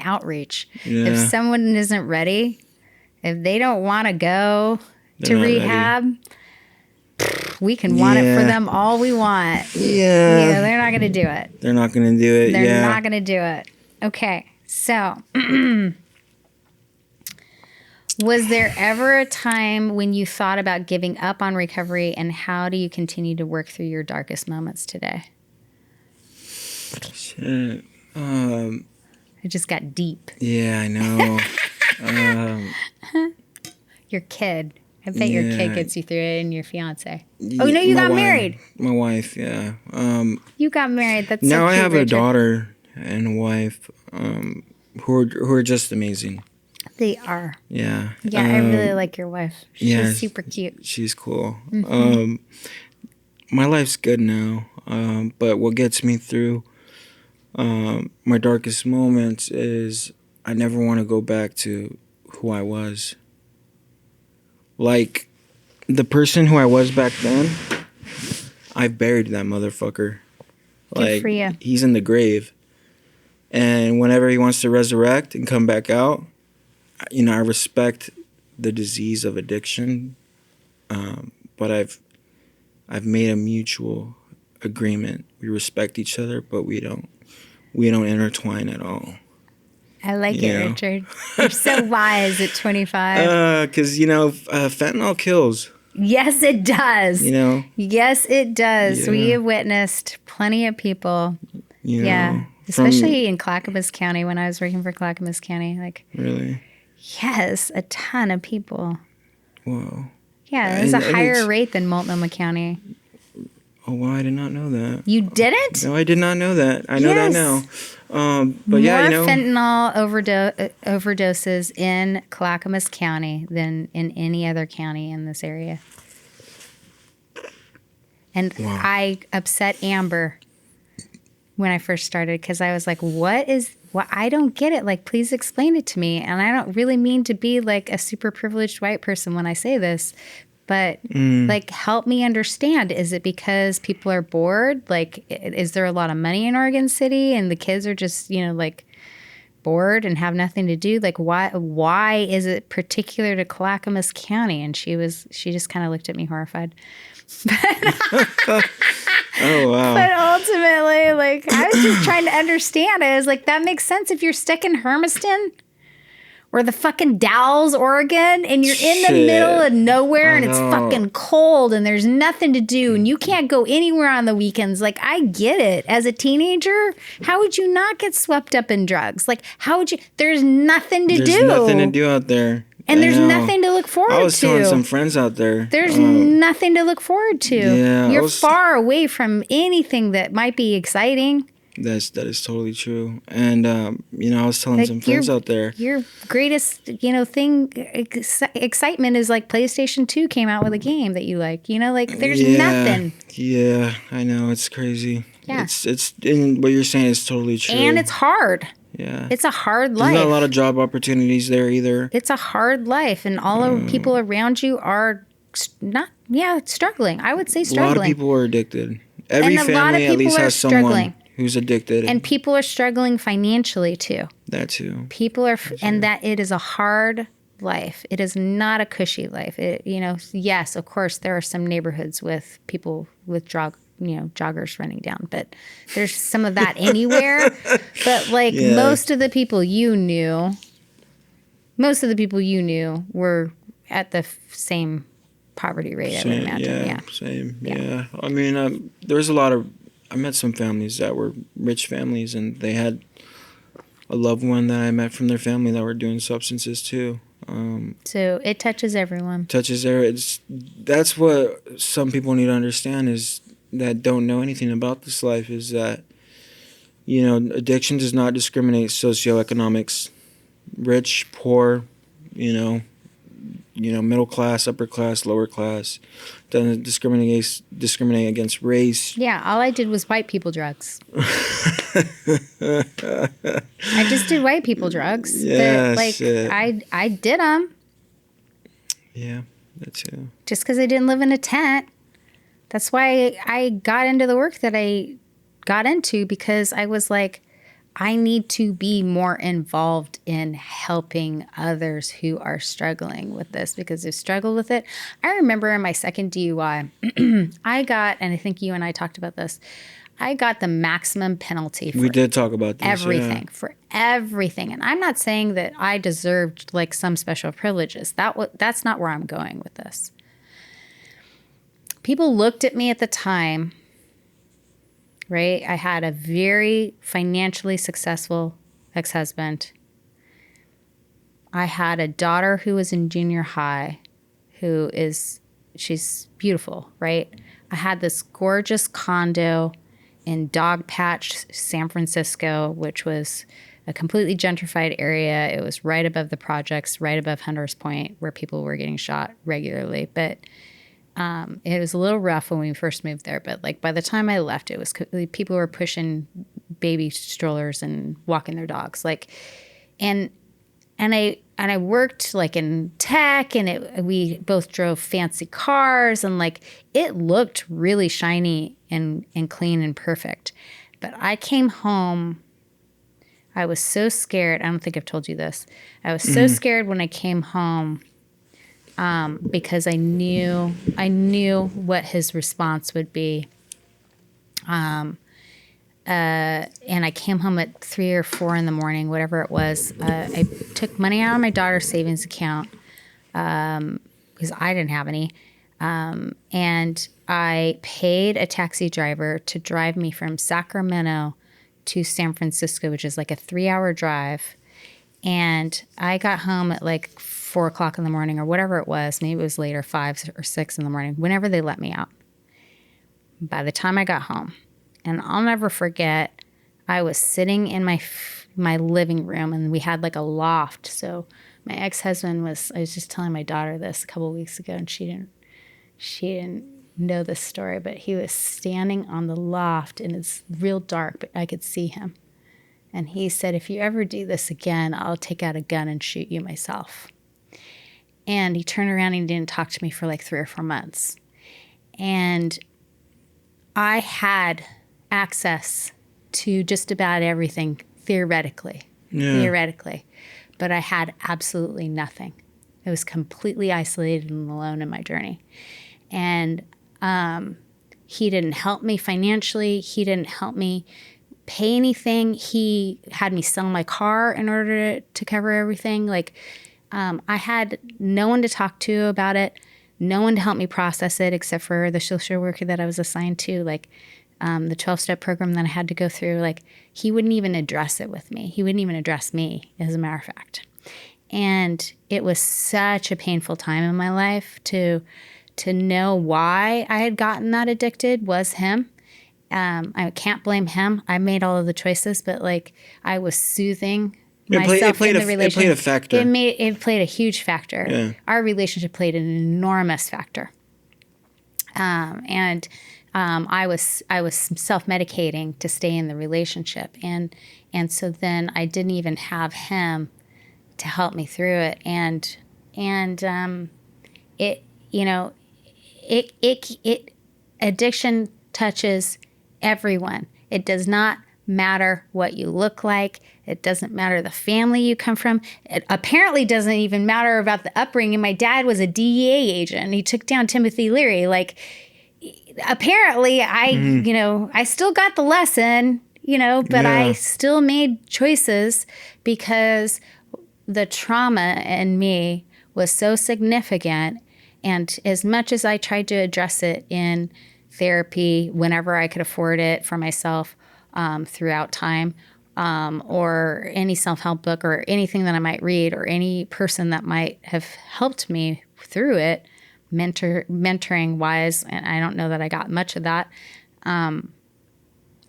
Speaker 1: outreach.
Speaker 2: Yeah.
Speaker 1: If someone isn't ready, if they don't want to go to rehab, we can want it for them all we want.
Speaker 2: Yeah.
Speaker 1: They're not going to do it.
Speaker 2: They're not going to do it.
Speaker 1: They're not going to do it. Okay, so... Was there ever a time when you thought about giving up on recovery, and how do you continue to work through your darkest moments today?
Speaker 2: Shit.
Speaker 1: It just got deep.
Speaker 2: Yeah, I know.
Speaker 1: Your kid. I bet your kid gets you through it, and your fiance. Oh, no, you got married.
Speaker 2: My wife, yeah.
Speaker 1: You got married. That's
Speaker 2: now
Speaker 1: so cute,
Speaker 2: I have
Speaker 1: Richard.
Speaker 2: a daughter and a wife who are just amazing.
Speaker 1: They are.
Speaker 2: Yeah.
Speaker 1: Yeah, I really like your wife. She's super cute.
Speaker 2: She's cool.
Speaker 1: Mm-hmm.
Speaker 2: my life's good now. But what gets me through my darkest moments is I never want to go back to who I was. Like, the person who I was back then, I buried that motherfucker.
Speaker 1: Good for you.
Speaker 2: He's in the grave. And whenever he wants to resurrect and come back out, you know, I respect the disease of addiction. But I've made a mutual agreement. We respect each other, but we don't intertwine at all.
Speaker 1: I like it, Richard. You're so wise at 25.
Speaker 2: Because, you know, fentanyl kills.
Speaker 1: Yes, it does.
Speaker 2: You know?
Speaker 1: Yes, it does.
Speaker 2: Yeah.
Speaker 1: We have witnessed plenty of people.
Speaker 2: You know,
Speaker 1: yeah. Especially in Clackamas County when I was working for Clackamas County. Like,
Speaker 2: really?
Speaker 1: Yes, a ton of people.
Speaker 2: Whoa.
Speaker 1: Yeah, there's a higher rate than Multnomah County.
Speaker 2: Oh, wow, I did not know that.
Speaker 1: You didn't?
Speaker 2: No, I did not know that. I know that now. But
Speaker 1: more
Speaker 2: yeah, you know.
Speaker 1: Fentanyl overdoses in Clackamas County than in any other county in this area. And
Speaker 2: wow.
Speaker 1: I upset Amber when I first started because I was like, what? I don't get it. Like, please explain it to me. And I don't really mean to be like a super privileged white person when I say this, but like, help me understand. Is it because people are bored? Like, is there a lot of money in Oregon City and the kids are just, you know, like bored and have nothing to do? Like, why is it particular to Clackamas County? And she just kind of looked at me horrified.
Speaker 2: Oh, wow.
Speaker 1: But ultimately, like, I was just trying to understand it. I was like, that makes sense if you're stuck in Hermiston or the fucking Dalles, Oregon, and you're in the middle of nowhere and it's fucking cold and there's nothing to do and you can't go anywhere on the weekends. Like, I get it. As a teenager, how would you not get swept up in drugs? Like, how would you? There's nothing to do.
Speaker 2: There's nothing to do out there.
Speaker 1: And there's nothing to look forward to.
Speaker 2: I was telling some friends out there.
Speaker 1: There's nothing to look forward to.
Speaker 2: Yeah,
Speaker 1: You're far away from anything that might be exciting.
Speaker 2: That is totally true. And, you know, I was telling some friends out there.
Speaker 1: Your greatest, you know, excitement is like PlayStation 2 came out with a game that you like. You know, like there's nothing.
Speaker 2: Yeah, I know. It's crazy.
Speaker 1: Yeah.
Speaker 2: It's and what you're saying is totally true.
Speaker 1: And it's hard.
Speaker 2: Yeah.
Speaker 1: It's a hard life.
Speaker 2: There's not a lot of job opportunities there either.
Speaker 1: It's a hard life. And all the people around you are struggling. I would say struggling.
Speaker 2: A lot of people are addicted. Every family at least has someone who's addicted.
Speaker 1: And people are struggling financially too.
Speaker 2: That too.
Speaker 1: People are, and that it is a hard life. It is not a cushy life. You know, yes, of course, there are some neighborhoods with people with joggers running down, but there's some of that anywhere. But like most of the people you knew were at the same poverty rate, I would imagine.
Speaker 2: Same. Yeah. I mean, there's I met some families that were rich families and they had a loved one that I met from their family that were doing substances too.
Speaker 1: So it touches everyone.
Speaker 2: That's what some people need to understand is that don't know anything about this life is that, you know, addiction does not discriminate socioeconomics, rich, poor, you know, middle class, upper class, lower class. Doesn't discriminate against race.
Speaker 1: Yeah, all I did was white people drugs. I just did white people drugs.
Speaker 2: Yeah,
Speaker 1: I did them.
Speaker 2: Yeah, that too.
Speaker 1: Just because I didn't live in a tent. That's why I got into the work that I got into, because I was like, I need to be more involved in helping others who are struggling with this because they've struggled with it. I remember in my second DUI, I got, and I think you and I talked about this, I got the maximum penalty for
Speaker 2: we did talk about this,
Speaker 1: for everything. And I'm not saying that I deserved like some special privileges. That's not where I'm going with this. People looked at me at the time, right? I had a very financially successful ex-husband. I had a daughter who was in junior high, she's beautiful, right? I had this gorgeous condo in Dogpatch, San Francisco, which was a completely gentrified area. It was right above the projects, right above Hunter's Point, where people were getting shot regularly. But it was a little rough when we first moved there, but like by the time I left, it was people were pushing baby strollers and walking their dogs. Like, and I worked like in tech, and we both drove fancy cars, and like it looked really shiny and clean and perfect. But I came home. I was so scared. I don't think I've told you this. I was so scared when I came home because I knew what his response would be. And I came home at 3 or 4 in the morning, whatever it was. I took money out of my daughter's savings account because I didn't have any. And I paid a taxi driver to drive me from Sacramento to San Francisco, which is like a 3-hour drive. And I got home at like 4 o'clock in the morning or whatever it was. Maybe it was later, 5 or 6 in the morning, whenever they let me out. By the time I got home, and I'll never forget, I was sitting in my living room, and we had like a loft. So my ex-husband I was just telling my daughter this a couple of weeks ago, and she didn't know this story, but he was standing on the loft, and it's real dark, but I could see him. And he said, "If you ever do this again, I'll take out a gun and shoot you myself." And he turned around and didn't talk to me for like 3 or 4 months. And I had access to just about everything theoretically, but I had absolutely nothing. I was completely isolated and alone in my journey. And he didn't help me financially. He didn't help me pay anything. He had me sell my car in order to cover everything. Like, I had no one to talk to about it, no one to help me process it except for the social worker that I was assigned to, like the 12-step program that I had to go through. Like, he wouldn't even address it with me. He wouldn't even address me, as a matter of fact. And it was such a painful time in my life to know why I had gotten that addicted was him. I can't blame him. I made all of the choices, but like I was soothing myself in the relationship. It played a factor. It played a huge factor. Yeah. Our relationship played an enormous factor. And I was self-medicating to stay in the relationship, and so then I didn't even have him to help me through it, and it addiction touches everyone. It does not matter what you look like. It doesn't matter the family you come from. It apparently doesn't even matter about the upbringing. My dad was a DEA agent. He took down Timothy Leary. Like, apparently I still got the lesson, but I still made choices because the trauma in me was so significant. And as much as I tried to address it in therapy whenever I could afford it for myself throughout time, or any self-help book or anything that I might read or any person that might have helped me through it, mentoring wise, and I don't know that I got much of that.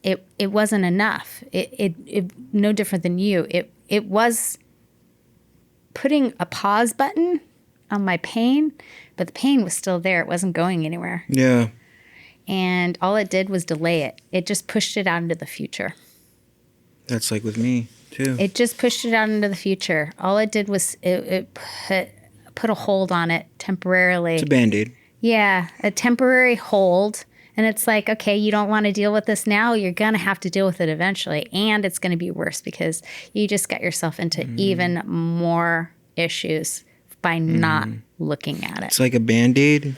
Speaker 1: It wasn't enough. It no different than you. It was putting a pause button on my pain, but the pain was still there. It wasn't going anywhere.
Speaker 2: Yeah.
Speaker 1: And all it did was delay it. It just pushed it out into the future.
Speaker 2: That's like with me too.
Speaker 1: It just pushed it out into the future. All it did was it put a hold on it temporarily.
Speaker 2: It's a Band-Aid.
Speaker 1: Yeah, a temporary hold. And it's like, okay, you don't want to deal with this now. You're going to have to deal with it eventually. And it's going to be worse because you just got yourself into even more issues by not looking at it.
Speaker 2: It's like a Band-Aid.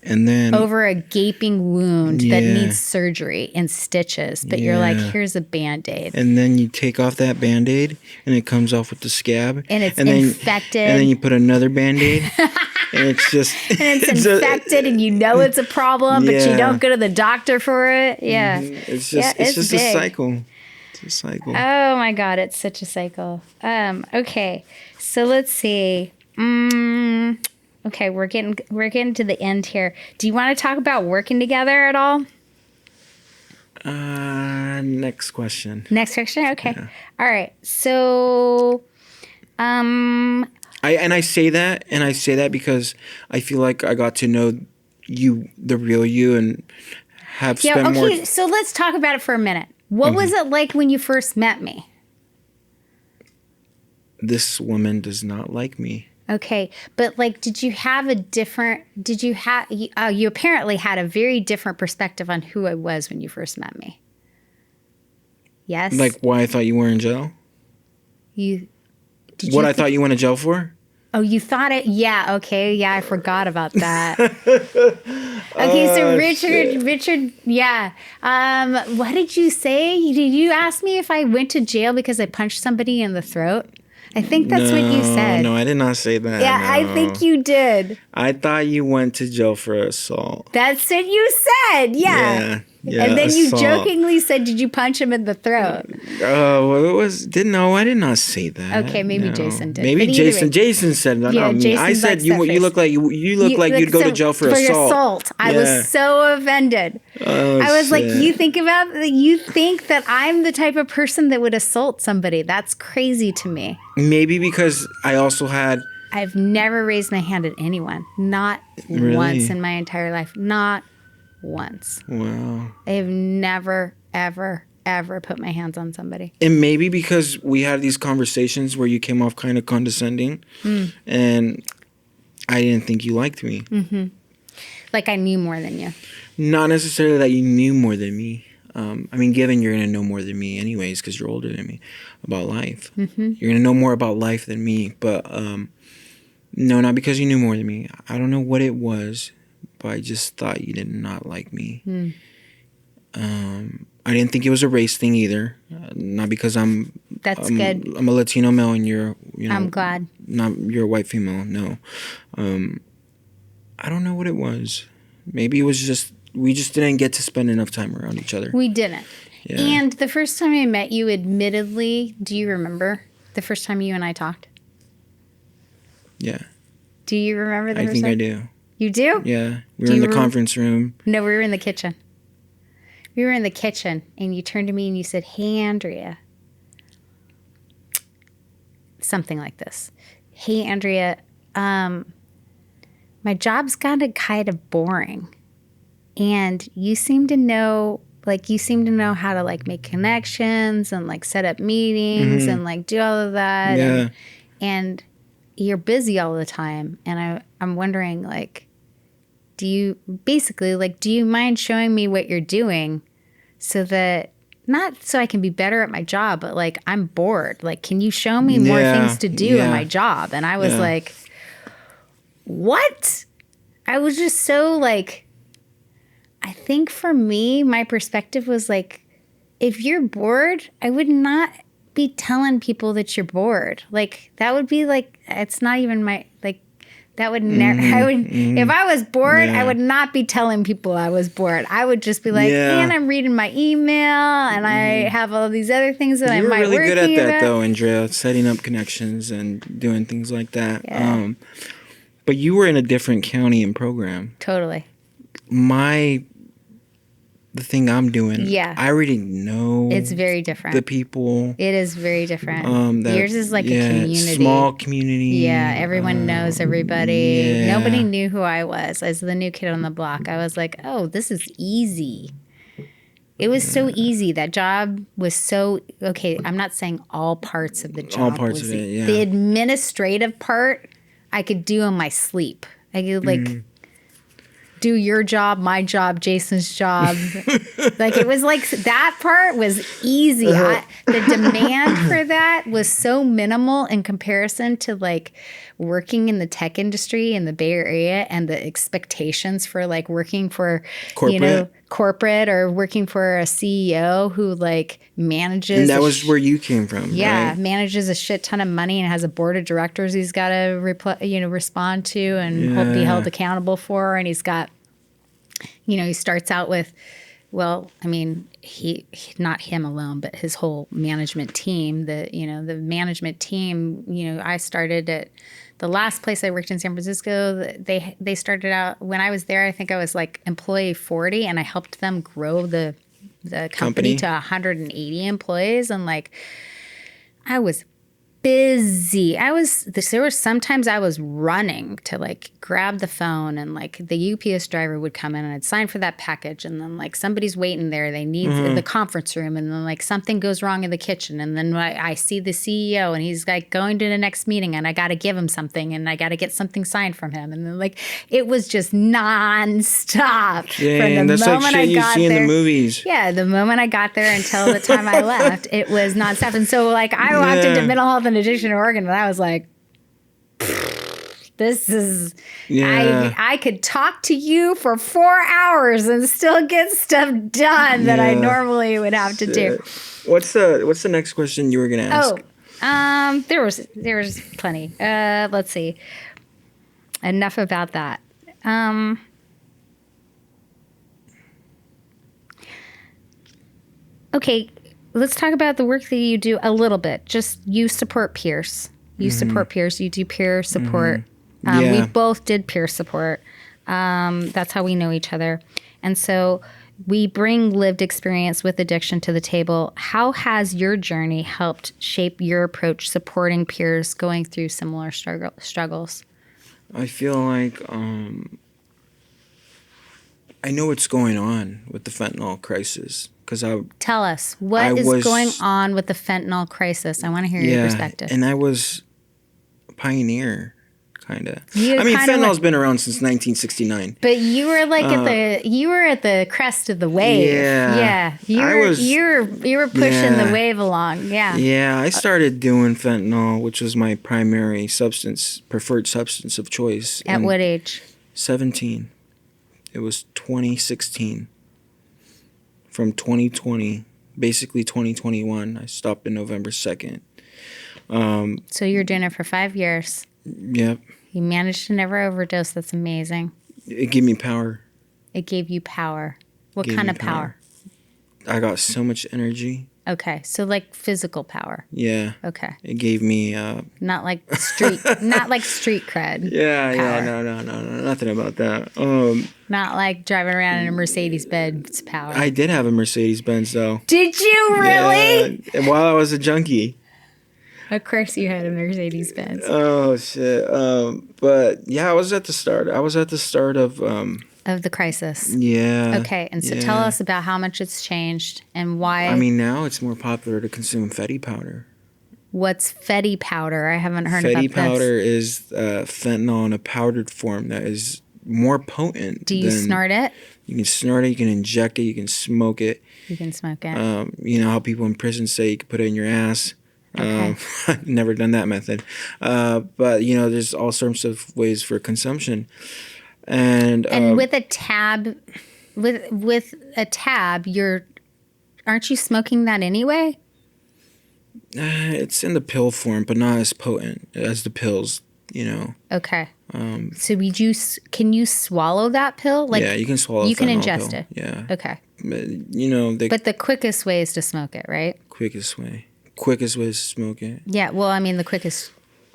Speaker 2: And then
Speaker 1: over a gaping wound that needs surgery and stitches. But you're like, here's a Band-Aid.
Speaker 2: And then you take off that Band-Aid and it comes off with the scab.
Speaker 1: And it's infected.
Speaker 2: And then you put another Band-Aid. And it's just...
Speaker 1: and it's infected and you know it's a problem, but you don't go to the doctor for it. Yeah.
Speaker 2: It's just, it's just a cycle. It's a cycle.
Speaker 1: Oh my God, it's such a cycle. Okay, so let's see. Okay, we're getting to the end here. Do you want to talk about working together at all?
Speaker 2: Next question.
Speaker 1: Next question? Okay. Yeah. All right. So,
Speaker 2: I say that because I feel like I got to know the real you, and have spent more.
Speaker 1: Okay, so let's talk about it for a minute. What was it like when you first met me?
Speaker 2: This woman does not like me.
Speaker 1: Okay, but like, you apparently had a very different perspective on who I was when you first met me. Yes?
Speaker 2: Like why I thought you were in jail? I thought you went to jail for?
Speaker 1: Oh, you thought it? Yeah, okay. Yeah, I forgot about that. Okay, so Richard, yeah. What did you say? Did you ask me if I went to jail because I punched somebody in the throat? I think that's what you said.
Speaker 2: No, I did not say that.
Speaker 1: Yeah,
Speaker 2: no.
Speaker 1: I think you did.
Speaker 2: I thought you went to jail for assault.
Speaker 1: That's what you said. Yeah. And then
Speaker 2: assault.
Speaker 1: You jokingly said, "Did you punch him in the throat?"
Speaker 2: I did not say that.
Speaker 1: Okay, maybe Jason did.
Speaker 2: Maybe Jason said that. Not me.
Speaker 1: Jason
Speaker 2: I said you look like you'd go to jail for assault.
Speaker 1: I was so offended. I was like, you think that I'm the type of person that would assault somebody? That's crazy to me.
Speaker 2: Maybe because I also had.
Speaker 1: I've never raised my hand at anyone. Not once in my entire life. Not once.
Speaker 2: Wow.
Speaker 1: I have never, ever, ever put my hands on somebody.
Speaker 2: And maybe because we had these conversations where you came off kind of condescending, and I didn't think you liked me.
Speaker 1: Mm-hmm. Like I knew more than you.
Speaker 2: Not necessarily that you knew more than me. I mean, given you're going to know more than me anyways because you're older than me about life. Mm-hmm. You're going to know more about life than me. But no, not because you knew more than me. I don't know what it was, but I just thought you did not like me. I didn't think it was a race thing either. Not because
Speaker 1: That's good.
Speaker 2: I'm a Latino male and you're,
Speaker 1: I'm glad.
Speaker 2: You're a white female. No. I don't know what it was. Maybe it was just, we just didn't get to spend enough time around each other.
Speaker 1: We didn't.
Speaker 2: Yeah.
Speaker 1: And the first time I met you, admittedly, do you remember the first time you and I talked?
Speaker 2: Yeah.
Speaker 1: Do you remember the first time?
Speaker 2: I think I do.
Speaker 1: You do?
Speaker 2: Yeah. We were in the conference room.
Speaker 1: No, we were in the kitchen. We were in the kitchen, and you turned to me and you said, "Hey, Andrea." Something like this. "Hey, Andrea, my job's gotten kind of boring. And you seem to know how to like make connections and like set up meetings and like do all of that.
Speaker 2: Yeah.
Speaker 1: And you're busy all the time. And I'm wondering, like, do you mind showing me what you're doing so that, not so I can be better at my job, but like I'm bored. Like, can you show me more things to do in my job?" And I was like, what? I was just so like, I think for me, my perspective was like, if you're bored, I would not be telling people that you're bored. Like, that would be like, it's not even my, like, that would never, if I was bored, I would not be telling people I was bored. I would just be like, and I'm reading my email and I have all these other things that I might work.
Speaker 2: You're really good at that though, Andrea, setting up connections and doing things like that.
Speaker 1: Yeah.
Speaker 2: But you were in a different county and program.
Speaker 1: Totally.
Speaker 2: The thing I'm doing, I already know.
Speaker 1: It's very different.
Speaker 2: The people.
Speaker 1: It is very different. Yours is like a community.
Speaker 2: Small community.
Speaker 1: Yeah, everyone knows everybody. Yeah. Nobody knew who I was. As the new kid on the block, I was like, oh, this is easy. It was so easy. That job was so, okay, I'm not saying all parts of the job.
Speaker 2: All parts of it, yeah.
Speaker 1: The administrative part, I could do in my sleep. I could like do your job, my job, Jason's job. Like, it was like, that part was easy. The demand for that was so minimal in comparison to like working in the tech industry in the Bay Area, and the expectations for like working for, corporate or working for a CEO who like manages.
Speaker 2: And that was where you came from.
Speaker 1: Yeah.
Speaker 2: Right?
Speaker 1: Manages a shit ton of money and has a board of directors he's got to respond to and be held accountable for. And he's got, he starts out with, well, I mean, he not him alone, but his whole management team, the management team, I started at the last place I worked in San Francisco. They started out, when I was there, I think I was like employee 40, and I helped them grow the company to 180 employees. And like, I was busy. There were sometimes I was running to like grab the phone, and like the UPS driver would come in and I'd sign for that package, and then like somebody's waiting there. They need the conference room, and then like something goes wrong in the kitchen, and then I see the CEO and he's like going to the next meeting, and I got to give him something, and I got to get something signed from him, and then like it was just nonstop from the
Speaker 2: that's like
Speaker 1: moment
Speaker 2: shit
Speaker 1: I
Speaker 2: you
Speaker 1: got
Speaker 2: see in
Speaker 1: there.
Speaker 2: the movies.
Speaker 1: Yeah, the moment I got there until the time I left, it was nonstop. And so like I walked into mental health and addiction in Oregon, and I was like, this is, I could talk to you for 4 hours and still get stuff done that I normally would have to do.
Speaker 2: What's the next question you were going to ask?
Speaker 1: There was plenty. Let's see. Enough about that. Okay, let's talk about the work that you do a little bit. Just you support peers. You support peers. You do peer support. We both did peer support. That's how we know each other. And so we bring lived experience with addiction to the table. How has your journey helped shape your approach supporting peers going through similar struggles?
Speaker 2: I feel like I know what's going on with the fentanyl crisis.
Speaker 1: Tell us, what is going on with the fentanyl crisis? I want to hear your perspective.
Speaker 2: And I was a pioneer, kind of. I mean, fentanyl's been around since 1969.
Speaker 1: But you were like at the crest of the wave.
Speaker 2: Yeah.
Speaker 1: You were pushing the wave along. Yeah.
Speaker 2: Yeah, I started doing fentanyl, which was my primary preferred substance of choice.
Speaker 1: At what age?
Speaker 2: 17. It was 2016. From 2020, basically 2021. I stopped in November 2nd.
Speaker 1: So you were doing it for 5 years.
Speaker 2: Yep.
Speaker 1: You managed to never overdose. That's amazing.
Speaker 2: It gave me power.
Speaker 1: It gave you power. What kind of power?
Speaker 2: I got so much energy.
Speaker 1: Okay, so like physical power.
Speaker 2: Yeah.
Speaker 1: Okay.
Speaker 2: It gave me
Speaker 1: not like street cred.
Speaker 2: Yeah, no, nothing about that.
Speaker 1: Not like driving around in a Mercedes-Benz power.
Speaker 2: I did have a Mercedes-Benz though.
Speaker 1: Did you really?
Speaker 2: Yeah, while I was a junkie.
Speaker 1: Of course you had a Mercedes-Benz.
Speaker 2: Oh shit. But yeah, I was at the start of
Speaker 1: the crisis.
Speaker 2: Yeah.
Speaker 1: Okay, and so tell us about how much it's changed and why.
Speaker 2: I mean, now it's more popular to consume fetty powder.
Speaker 1: What's fetty powder? I haven't heard about this.
Speaker 2: Fetty powder is fentanyl in a powdered form that is more potent.
Speaker 1: Do you snort it?
Speaker 2: You can snort it, you can inject it, you can smoke it.
Speaker 1: You can smoke it.
Speaker 2: You know how people in prison say you can put it in your ass?
Speaker 1: Okay.
Speaker 2: I've never done that method. But, you know, there's all sorts of ways for consumption. And
Speaker 1: with a tab, aren't you smoking that anyway?
Speaker 2: It's in the pill form, but not as potent as the pills, you know. Okay.
Speaker 1: So can you swallow that pill? Like,
Speaker 2: yeah, you can swallow.
Speaker 1: You can ingest
Speaker 2: pill.
Speaker 1: it.
Speaker 2: Yeah.
Speaker 1: Okay.
Speaker 2: But, you know,
Speaker 1: but the quickest way is to smoke it, right?
Speaker 2: Quickest way is to smoke it.
Speaker 1: Yeah. Well, I mean, the quickest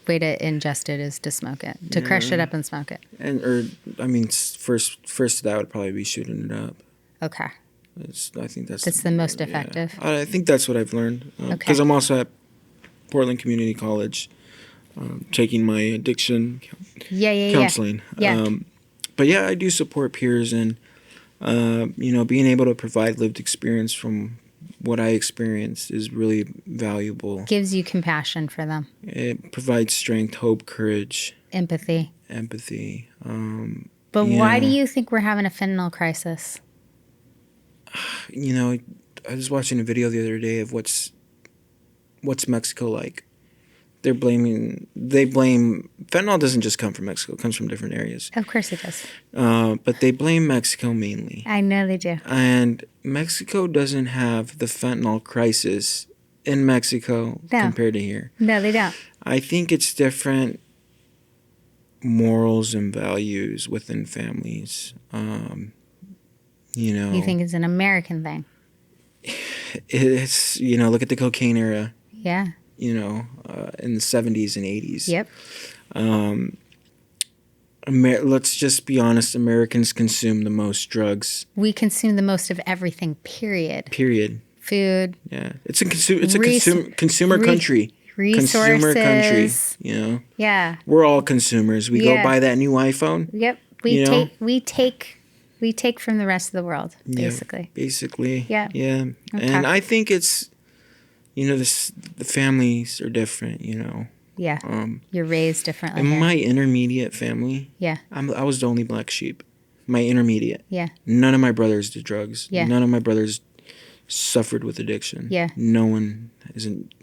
Speaker 1: way to ingest it is to smoke it, to crush it up and smoke it.
Speaker 2: First that would probably be shooting it up.
Speaker 1: Okay.
Speaker 2: I think that's
Speaker 1: the most effective.
Speaker 2: I think that's what I've learned. Because I'm also at Portland Community College, taking my addiction counseling.
Speaker 1: Yeah.
Speaker 2: But yeah, I do support peers, and you know, being able to provide lived experience from what I experienced is really valuable.
Speaker 1: Gives you compassion for them.
Speaker 2: It provides strength, hope, courage,
Speaker 1: empathy.
Speaker 2: But
Speaker 1: why do you think we're having a fentanyl crisis?
Speaker 2: You know, I was watching a video the other day of what's Mexico like. They blame fentanyl doesn't just come from Mexico, it comes from different areas.
Speaker 1: Of course it does.
Speaker 2: But they blame Mexico mainly.
Speaker 1: I know they do.
Speaker 2: And Mexico doesn't have the fentanyl crisis in Mexico compared to here.
Speaker 1: No, they don't.
Speaker 2: I think it's different morals and values within families. You know,
Speaker 1: you think it's an American thing?
Speaker 2: It's, you know, look at the cocaine era.
Speaker 1: Yeah.
Speaker 2: You know, in the 70s and 80s.
Speaker 1: Yep.
Speaker 2: Let's just be honest. Americans consume the most drugs.
Speaker 1: We consume the most of everything. Period.
Speaker 2: Food.
Speaker 1: Yeah.
Speaker 2: It's a consumer country.
Speaker 1: resources.
Speaker 2: Consumer country, you know.
Speaker 1: Yeah.
Speaker 2: We're all consumers. We go buy that new iPhone.
Speaker 1: Yep. We take from the rest of the world, basically.
Speaker 2: Yeah, basically.
Speaker 1: Yeah.
Speaker 2: Yeah.
Speaker 1: Okay.
Speaker 2: And I think it's, you know, the families are different, you know.
Speaker 1: Yeah. You're raised differently.
Speaker 2: In my intermediate family,
Speaker 1: yeah.
Speaker 2: I was the only black sheep. My intermediate.
Speaker 1: Yeah.
Speaker 2: None of my brothers did drugs.
Speaker 1: Yeah.
Speaker 2: None of my brothers suffered with addiction.
Speaker 1: Yeah.
Speaker 2: No one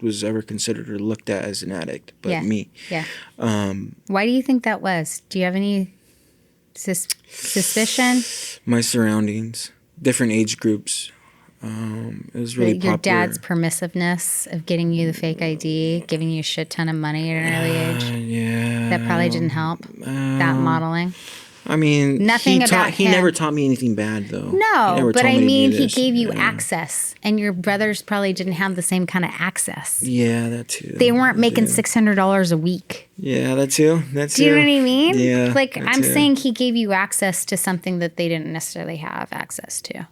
Speaker 2: was ever considered or looked at as an addict but me.
Speaker 1: Yeah. Why do you think that was? Do you have any suspicion?
Speaker 2: My surroundings, different age groups. It was really
Speaker 1: your
Speaker 2: popular.
Speaker 1: dad's permissiveness of getting you the fake ID, giving you a shit ton of money at an early age.
Speaker 2: Yeah.
Speaker 1: That probably didn't help. That modeling.
Speaker 2: I mean,
Speaker 1: Nothing
Speaker 2: he never taught me anything bad, though.
Speaker 1: No, but I mean, he gave you access, and your brothers probably didn't have the same kind of access.
Speaker 2: Yeah, that too.
Speaker 1: They weren't making $600 a week.
Speaker 2: Yeah, that too.
Speaker 1: Do you know what I mean?
Speaker 2: Yeah.
Speaker 1: Like, I'm saying he gave you access to something that they didn't necessarily have access to.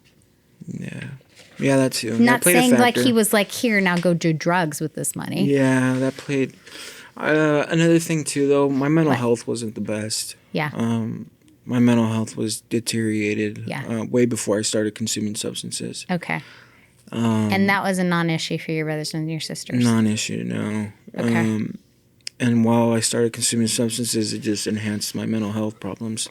Speaker 2: Yeah. Yeah, that too.
Speaker 1: Not saying like he was like, here, now go do drugs with this money.
Speaker 2: Yeah, that played. Another thing too, though, my mental health wasn't the best.
Speaker 1: Yeah.
Speaker 2: My mental health was deteriorated
Speaker 1: Yeah.
Speaker 2: Way before I started consuming substances.
Speaker 1: Okay. And that was a non-issue for your brothers and your sisters?
Speaker 2: Non-issue, no.
Speaker 1: Okay.
Speaker 2: And while I started consuming substances, it just enhanced my mental health problems.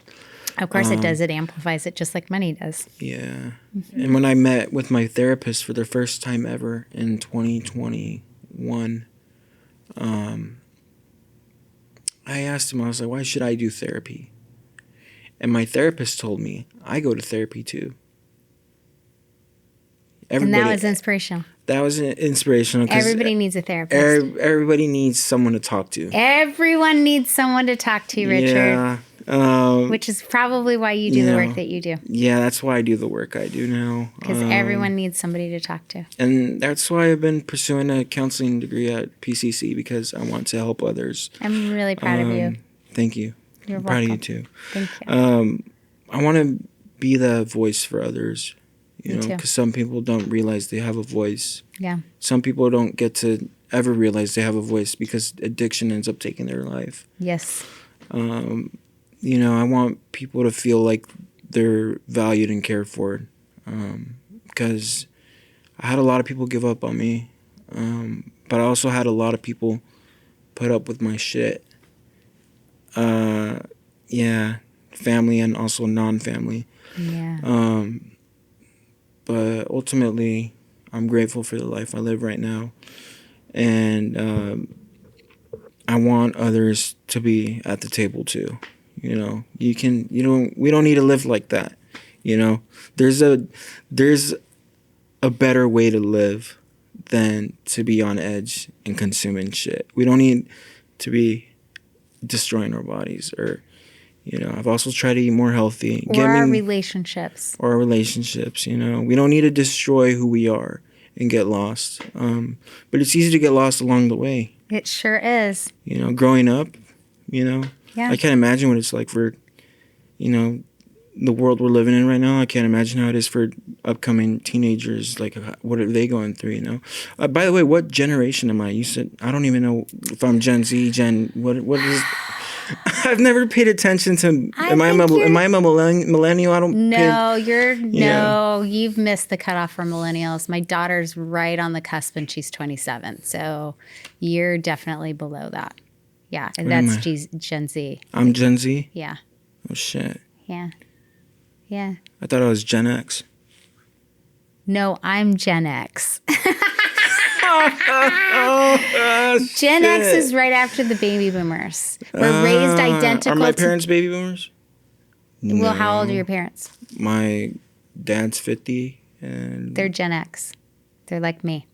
Speaker 1: Of course it does. It amplifies it just like money does.
Speaker 2: Yeah. Mm-hmm. And when I met with my therapist for the first time ever in 2021, I asked him, I was like, why should I do therapy? And my therapist told me, I go to therapy too.
Speaker 1: And that was inspirational.
Speaker 2: That was inspirational.
Speaker 1: Everybody needs a therapist.
Speaker 2: Everybody needs someone to talk to.
Speaker 1: Everyone needs someone to talk to, Richard.
Speaker 2: Yeah.
Speaker 1: Which is probably why you do the work that you do.
Speaker 2: Yeah, that's why I do the work I do now.
Speaker 1: Because everyone needs somebody to talk to.
Speaker 2: And that's why I've been pursuing a counseling degree at PCC, because I want to help others.
Speaker 1: I'm really proud of you.
Speaker 2: Thank you.
Speaker 1: You're
Speaker 2: I'm
Speaker 1: welcome.
Speaker 2: proud of you too.
Speaker 1: Thank you.
Speaker 2: I want to be the voice for others, you know,
Speaker 1: too.
Speaker 2: because some people don't realize they have a voice.
Speaker 1: Yeah.
Speaker 2: Some people don't get to ever realize they have a voice because addiction ends up taking their life.
Speaker 1: Yes.
Speaker 2: You know, I want people to feel like they're valued and cared for, because I had a lot of people give up on me, but I also had a lot of people put up with my shit. Yeah, family and also non-family.
Speaker 1: Yeah.
Speaker 2: But ultimately, I'm grateful for the life I live right now, and I want others to be at the table too. You know, we don't need to live like that. You know, there's a better way to live than to be on edge and consuming shit. We don't need to be destroying our bodies, or, you know, I've also tried to eat more healthy.
Speaker 1: Or our relationships.
Speaker 2: Or our relationships, you know. We don't need to destroy who we are and get lost. But it's easy to get lost along the way.
Speaker 1: It sure is.
Speaker 2: You know, growing up, you know.
Speaker 1: Yeah.
Speaker 2: I can't imagine what it's like for, you know, the world we're living in right now. I can't imagine how it is for upcoming teenagers. Like, what are they going through, you know? By the way, what generation am I? You said, I don't even know if I'm Gen Z, what is... I've never paid attention to... Am I a millennial? I don't...
Speaker 1: No, you've missed the cutoff for millennials. My daughter's right on the cusp and she's 27. So you're definitely below that. Yeah, and that's Gen Z.
Speaker 2: I'm Gen Z?
Speaker 1: Yeah.
Speaker 2: Oh, shit.
Speaker 1: Yeah. Yeah.
Speaker 2: I thought I was Gen X.
Speaker 1: No, I'm Gen X.
Speaker 2: Oh,
Speaker 1: Gen X is right after the baby boomers. We're raised identical.
Speaker 2: Are my parents baby boomers?
Speaker 1: Well, how old are your parents?
Speaker 2: My dad's 50 and...
Speaker 1: They're Gen X. They're like me.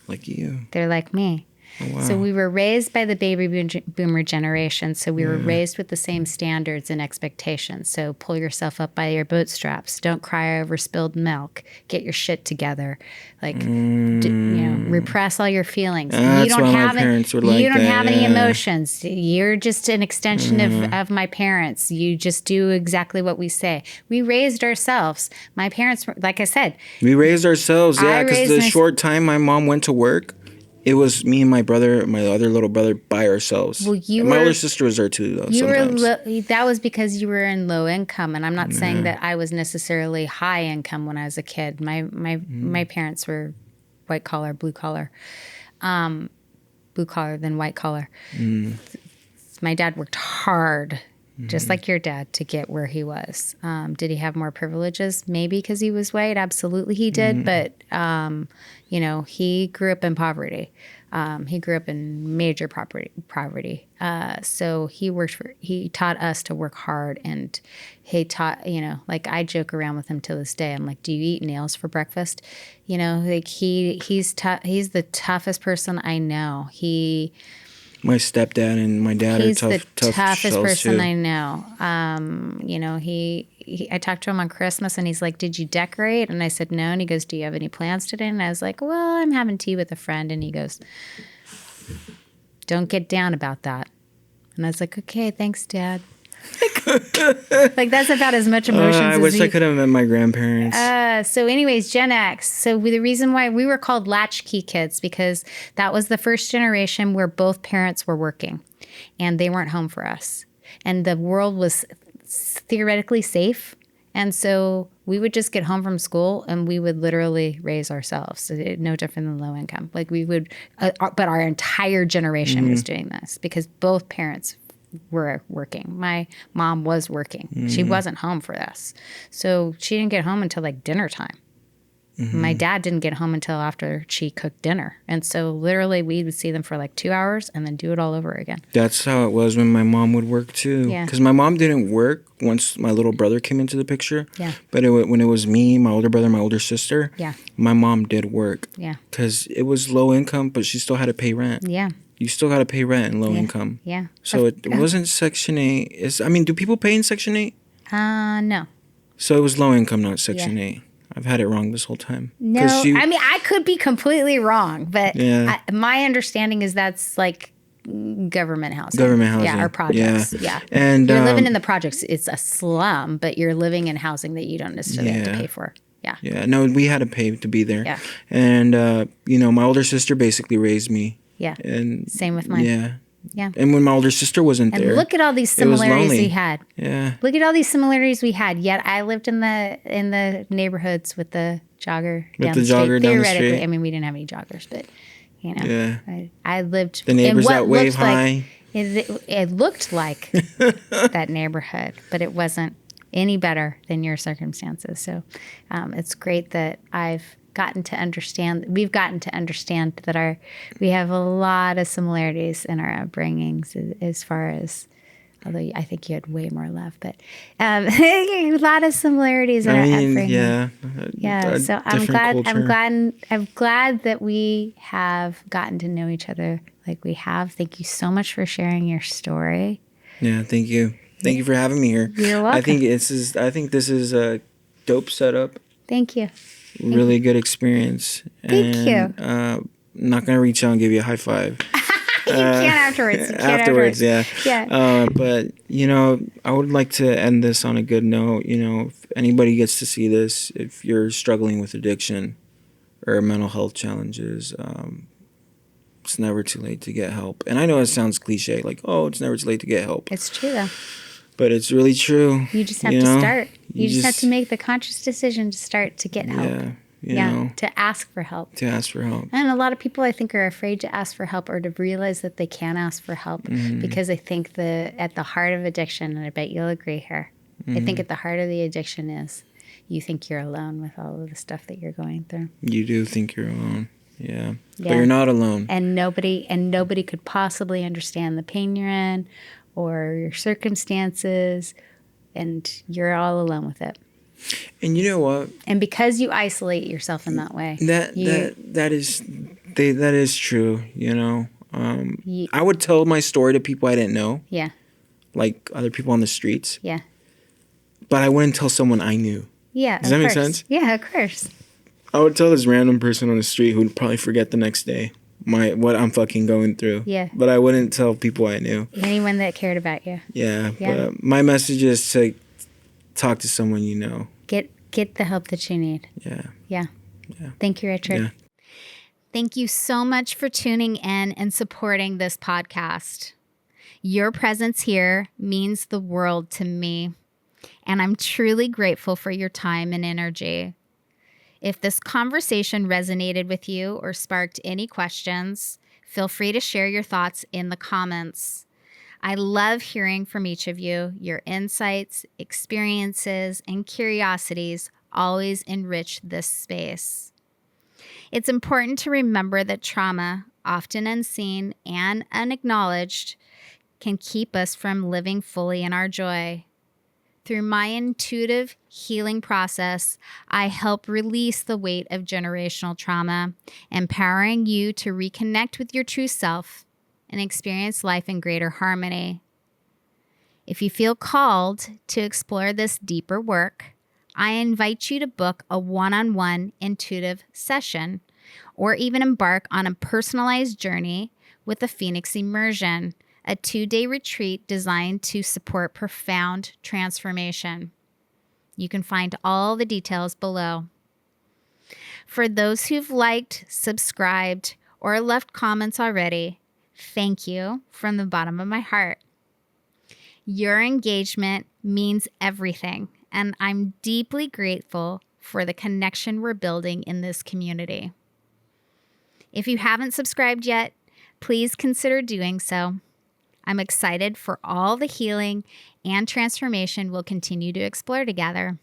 Speaker 2: Like you.
Speaker 1: They're like me.
Speaker 2: Oh, wow.
Speaker 1: So we were raised by the baby boomer generation. So we were raised with the same standards and expectations. So pull yourself up by your bootstraps. Don't cry over spilled milk. Get your shit together. Like, repress all your feelings.
Speaker 2: That's
Speaker 1: you don't
Speaker 2: why
Speaker 1: have
Speaker 2: my parents were like
Speaker 1: You don't
Speaker 2: that,
Speaker 1: have any emotions. You're just an extension of my parents. You just do exactly what we say. We raised ourselves. My parents, like I said.
Speaker 2: We raised ourselves, yeah, because the short time my mom went to work, It was me and my brother, my other little brother, by ourselves.
Speaker 1: Well,
Speaker 2: my older sister was there too, though. Sometimes.
Speaker 1: That was because you were in low income, and I'm not saying that I was necessarily high income when I was a kid. My parents were white collar, blue collar than white collar. My dad worked hard, just like your dad, to get where he was. Did he have more privileges? Maybe because he was white. Absolutely he did. But, he grew up in poverty. He grew up in major poverty. So he taught us to work hard, and he taught, I joke around with him to this day. I'm like, do you eat nails for breakfast? He's the toughest person I know.
Speaker 2: My stepdad and my dad are tough.
Speaker 1: He's the toughest person
Speaker 2: too.
Speaker 1: I know. I talked to him on Christmas, and he's like, "Did you decorate?" And I said, "No." And he goes, "Do you have any plans today?" And I was like, "Well, I'm having tea with a friend." And he goes, "Don't get down about that." And I was like, "Okay, thanks, Dad." Like that's about as much emotions
Speaker 2: I wish I could have met my grandparents.
Speaker 1: So anyways, Gen X. So the reason why we were called latchkey kids, because that was the first generation where both parents were working and they weren't home for us. And the world was theoretically safe. And so we would just get home from school and we would literally raise ourselves. No different than low income. Like we would, but our entire generation was doing this because both parents were working. My mom was working. She wasn't home for this. So she didn't get home until like dinner time. My dad didn't get home until after she cooked dinner. And so literally we would see them for like 2 hours and then do it all over again.
Speaker 2: That's how it was when my mom would work too.
Speaker 1: Yeah.
Speaker 2: Because my mom didn't work once my little brother came into the picture.
Speaker 1: Yeah.
Speaker 2: But when it was me, my older brother, my older sister,
Speaker 1: Yeah.
Speaker 2: my mom did work.
Speaker 1: Yeah.
Speaker 2: Because it was low income, but she still had to pay rent.
Speaker 1: Yeah.
Speaker 2: You still got to pay rent in low income.
Speaker 1: Yeah.
Speaker 2: So it wasn't Section 8. Do people pay in Section 8?
Speaker 1: No.
Speaker 2: So it was low income, not Section 8. I've had it wrong this whole time.
Speaker 1: No, I could be completely wrong, but my understanding is that's like government housing. Yeah, or projects. Yeah.
Speaker 2: And
Speaker 1: you're living in the projects. It's a slum, but you're living in housing that you don't necessarily have to pay for. Yeah.
Speaker 2: Yeah. No, we had to pay to be there.
Speaker 1: Yeah.
Speaker 2: And, my older sister basically raised me.
Speaker 1: Yeah.
Speaker 2: And
Speaker 1: same with mine.
Speaker 2: Yeah.
Speaker 1: Yeah.
Speaker 2: And when my older sister wasn't there.
Speaker 1: And look at all these similarities we had.
Speaker 2: Yeah.
Speaker 1: Look at all these similarities we had. Yet I lived in the neighborhoods with the jogger down the street. Theoretically, we didn't have any joggers, but I lived.
Speaker 2: The neighbors that wave high.
Speaker 1: It looked like that neighborhood, but it wasn't any better than your circumstances. So it's great that we've gotten to understand that we have a lot of similarities in our upbringings as far as, although I think you had way more love, but a lot of similarities in our upbringing. Yeah. So I'm glad that we have gotten to know each other like we have. Thank you so much for sharing your story.
Speaker 2: Yeah, thank you. Thank you for having me here.
Speaker 1: You're welcome.
Speaker 2: I think this is a dope setup.
Speaker 1: Thank you.
Speaker 2: Really good experience.
Speaker 1: Thank you.
Speaker 2: I'm not going to reach out and give you a high five.
Speaker 1: You can afterwards.
Speaker 2: Afterwards, yeah.
Speaker 1: Yeah.
Speaker 2: But, I would like to end this on a good note. If anybody gets to see this, if you're struggling with addiction or mental health challenges, it's never too late to get help. And I know it sounds cliche, like, oh, it's never too late to get help.
Speaker 1: It's true, though.
Speaker 2: But it's really true.
Speaker 1: You just have to start. You just have to make the conscious decision to start to get help. To ask for help. And a lot of people, I think, are afraid to ask for help or to realize that they can ask for help because I think at the heart of addiction, and I bet you'll agree here, I think at the heart of the addiction is you think you're alone with all of the stuff that you're going through.
Speaker 2: You do think you're alone. Yeah. But you're not alone.
Speaker 1: And nobody could possibly understand the pain you're in or your circumstances, and you're all alone with it.
Speaker 2: And you know what?
Speaker 1: And because you isolate yourself in that way,
Speaker 2: that is true. I would tell my story to people I didn't know.
Speaker 1: Yeah.
Speaker 2: Like other people on the streets.
Speaker 1: Yeah.
Speaker 2: But I wouldn't tell someone I knew.
Speaker 1: Yeah.
Speaker 2: Does that make sense?
Speaker 1: Yeah, of course.
Speaker 2: I would tell this random person on the street who'd probably forget the next day what I'm fucking going through.
Speaker 1: Yeah.
Speaker 2: But I wouldn't tell people I knew.
Speaker 1: Anyone that cared about you.
Speaker 2: Yeah. But my message is to talk to someone you know.
Speaker 1: Get the help that you need.
Speaker 2: Yeah.
Speaker 1: Yeah. Thank you, Richard.
Speaker 2: Yeah.
Speaker 1: Thank you so much for tuning in and supporting this podcast. Your presence here means the world to me, and I'm truly grateful for your time and energy. If this conversation resonated with you or sparked any questions, feel free to share your thoughts in the comments. I love hearing from each of you. Your insights, experiences, and curiosities always enrich this space. It's important to remember that trauma, often unseen and unacknowledged, can keep us from living fully in our joy. Through my intuitive healing process, I help release the weight of generational trauma, empowering you to reconnect with your true self and experience life in greater harmony. If you feel called to explore this deeper work, I invite you to book a one-on-one intuitive session or even embark on a personalized journey with a Phoenix Immersion, a 2-day retreat designed to support profound transformation. You can find all the details below. For those who've liked, subscribed, or left comments already, thank you from the bottom of my heart. Your engagement means everything, and I'm deeply grateful for the connection we're building in this community. If you haven't subscribed yet, please consider doing so. I'm excited for all the healing and transformation we'll continue to explore together.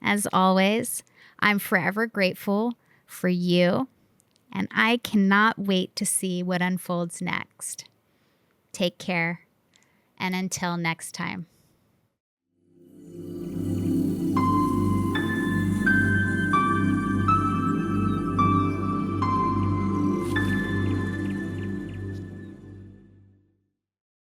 Speaker 1: As always, I'm forever grateful for you, and I cannot wait to see what unfolds next. Take care, and until next time.